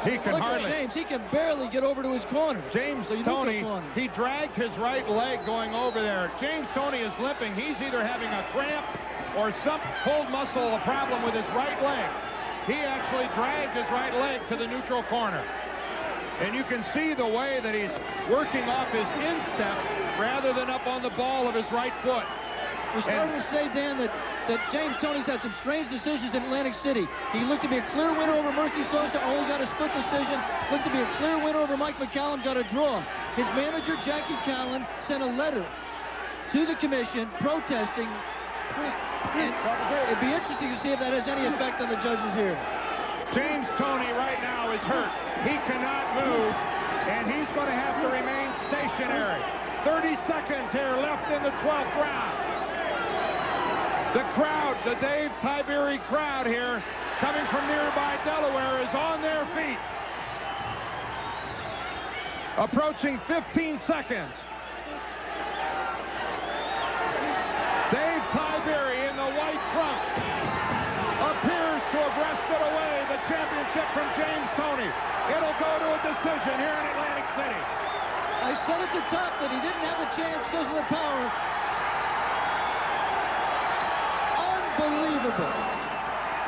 He can look hardly. at James. He can barely get over to his corner. James Toney, he dragged his right leg going over there. James Toney is limping. He's either having a cramp or some pulled muscle, a problem with his right leg. He actually dragged his right leg to the neutral corner. And you can see the way that he's working off his instep rather than up on the ball of his right foot. We're starting to say, Dan, that James Toney's had some strange decisions in Atlantic City. He looked to be a clear winner over Murphy-Sosa, only got a split decision. Looked to be a clear winner over Mike McCallum, got a draw. His manager, Jackie Callan, sent a letter to the commission protesting. And it'd be interesting to see if that has any effect on the judges here. James Toney right now is hurt. He cannot move, and he's going to have to remain stationary. 30 seconds here left in the 12th round. The crowd, the Dave Tiberi crowd here, coming from nearby Delaware, is on their feet. Approaching 15 seconds. Dave Tiberi in the white trunks appears to have wrested away the championship from James Toney. It'll go to a decision here in Atlantic City. I said at the top that he didn't have a chance because of the power. Unbelievable.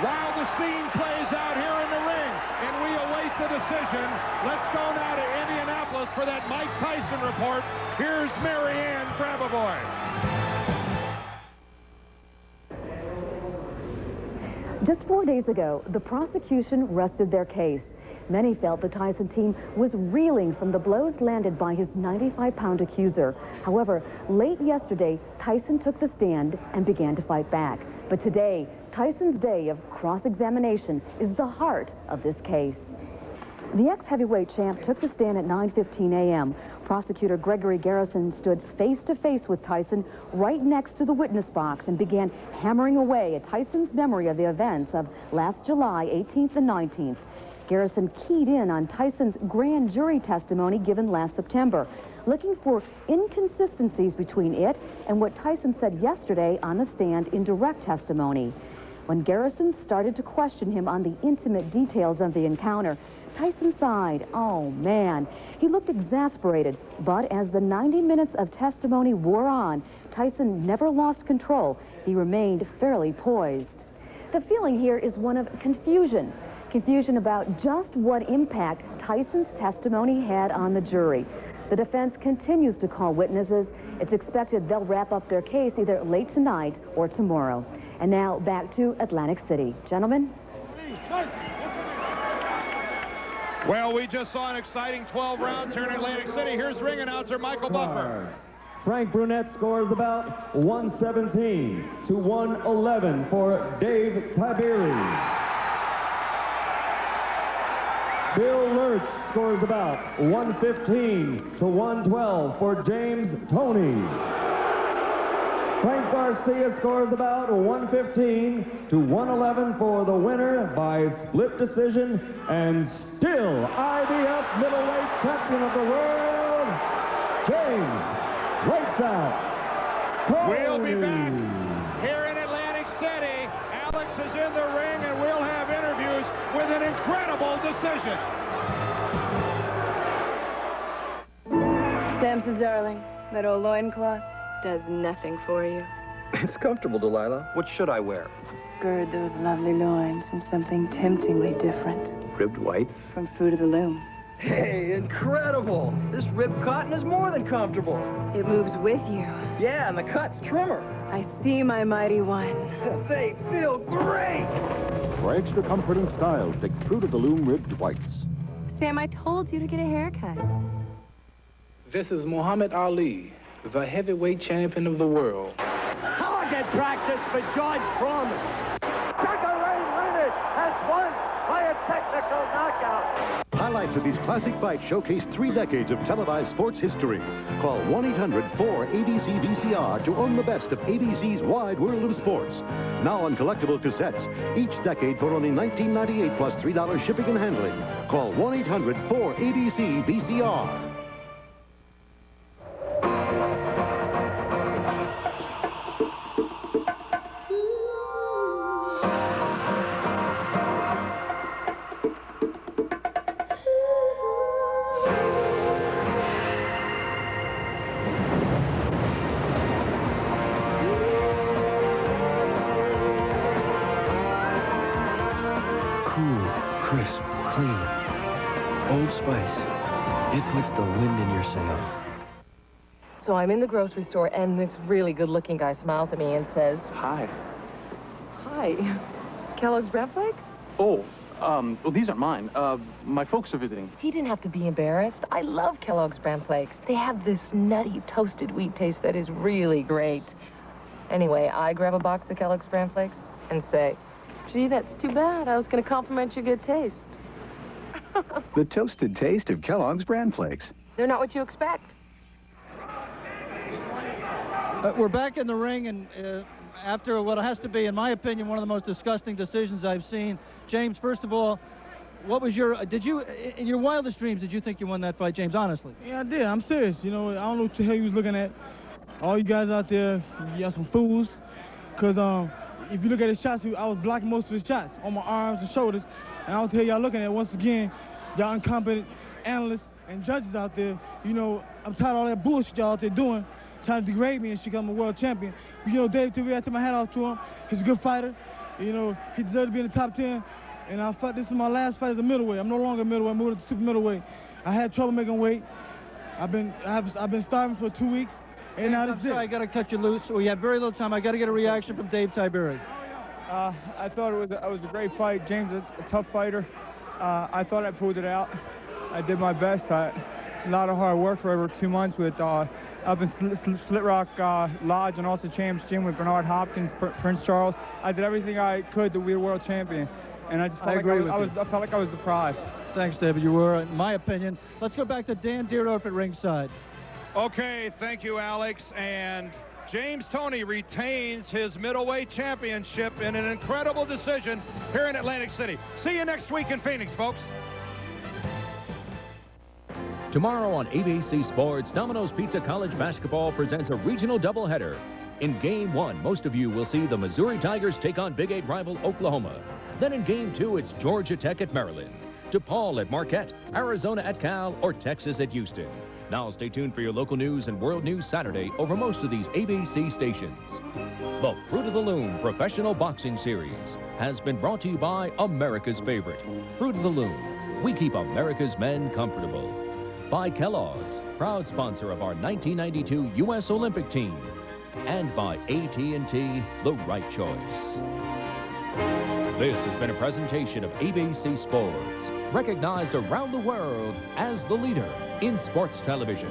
While the scene plays out here in the ring and we await the decision, let's go now to Indianapolis for that Mike Tyson report. Here's Marianne Grabovoy. Just 4 days ago, the prosecution rested their case. Many felt the Tyson team was reeling from the blows landed by his 95-pound accuser. However, late yesterday, Tyson took the stand and began to fight back. But today, Tyson's day of cross-examination is the heart of this case. The ex-heavyweight champ took the stand at 9:15 a.m. Prosecutor Gregory Garrison stood face-to-face with Tyson right next to the witness box and began hammering away at Tyson's memory of the events of last July 18th and 19th. Garrison keyed in on Tyson's grand jury testimony given last September, looking for inconsistencies between it and what Tyson said yesterday on the stand in direct testimony. When Garrison started to question him on the intimate details of the encounter, Tyson sighed. Oh, man. He looked exasperated, but as the 90 minutes of testimony wore on, Tyson never lost control. He remained fairly poised. The feeling here is one of confusion. Confusion about just what impact Tyson's testimony had on the jury. The defense continues to call witnesses. It's expected they'll wrap up their case either late tonight or tomorrow. And now back to Atlantic City. Gentlemen? Well, we just saw an exciting 12 rounds here in Atlantic City. Here's ring announcer Michael Buffer. Frank Brunette scores the bout 117 to 111 for Dave Tiberi. Bill Lurch scores the bout 115 to 112 for James Toney. Frank Garcia scores the bout 115 to 111 for the winner by split decision and still IBF middleweight champion of the world, James "Lights Out" Toney. We'll be back here in Atlantic City. Alex is in the ring, and we'll have interviews with an incredible decision. Samson, darling, that old loincloth does nothing for you. It's comfortable, Delilah. What should I wear? Gird those lovely loins in something temptingly different. Ribbed whites? From Fruit of the Loom. Hey, incredible! This ribbed cotton is more than comfortable. It moves with you. Yeah, and the cut's trimmer. I see, my mighty one. They feel great! For extra comfort and style, pick Fruit of the Loom ribbed whites. Sam, I told you to get a haircut. This is Muhammad Ali, the heavyweight champion of the world. Target practice for George Foreman. Sugar Ray Leonard has won by a technical knockout. Highlights of these classic fights showcase 3 decades of televised sports history. Call 1-800-4ABC-VCR to own the best of ABC's wide world of sports. Now on collectible cassettes, each decade for only $19.98 plus $3 shipping and handling. Call 1-800-4ABC-VCR. Crisp, clean, Old Spice. It puts the wind in your sails. So I'm in the grocery store, and this really good-looking guy smiles at me and says, Hi. "Hi, Kellogg's Bread Flakes?" Oh, well, these aren't mine. My folks are visiting. He didn't have to be embarrassed. I love Kellogg's Bran Flakes. They have this nutty, toasted wheat taste that is really great. Anyway, I grab a box of Kellogg's Bran Flakes and say, "Gee, that's too bad. I was going to compliment your good taste." The toasted taste of Kellogg's Bran Flakes. They're not what you expect. We're back in the ring, and after what has to be, in my opinion, one of the most disgusting decisions I've seen. James, first of all, what was your, in your wildest dreams, did you think you won that fight, James, honestly? Yeah, I did. I'm serious. You know, I don't know what the hell you was looking at. All you guys out there, you got some fools. Because if you look at his shots, I was blocking most of his shots on my arms and shoulders. And I don't tell y'all looking at, once again, y'all incompetent analysts and judges out there. You know, I'm tired of all that bullshit y'all out there doing, trying to degrade me and shit 'cause I'm a world champion. But, you know, Dave Tiberi, I take my hat off to him. He's a good fighter. You know, he deserved to be in the top 10. And this is my last fight as a middleweight. I'm no longer a middleweight. I'm moving to super middleweight. I had trouble making weight. I've been starving for 2 weeks. And now this is it. I got to cut you loose. We have very little time. I got to get a reaction from Dave Tiberi. I thought it was a great fight. James is a tough fighter. I thought I pulled it out. I did my best. A lot of hard work for over 2 months with up in Slit Rock Lodge and also Champs Gym with Bernard Hopkins, Prince Charles. I did everything I could to be a world champion, and I just felt I felt like I was deprived. Thanks, David. You were, in my opinion. Let's go back to Dan Dierdorf at ringside. Okay, thank you, Alex. And James Toney retains his middleweight championship in an incredible decision here in Atlantic City. See you next week in Phoenix, folks. Tomorrow on ABC Sports, Domino's Pizza College Basketball presents a regional doubleheader. In Game 1, most of you will see the Missouri Tigers take on Big 8 rival Oklahoma. Then in Game 2, it's Georgia Tech at Maryland, DePaul at Marquette, Arizona at Cal, or Texas at Houston. Now stay tuned for your local news and world news Saturday over most of these ABC stations. The Fruit of the Loom Professional Boxing Series has been brought to you by America's favorite, Fruit of the Loom. We keep America's men comfortable. By Kellogg's, proud sponsor of our 1992 U.S. Olympic team. And by AT&T, the right choice. This has been a presentation of ABC Sports, recognized around the world as the leader in sports television.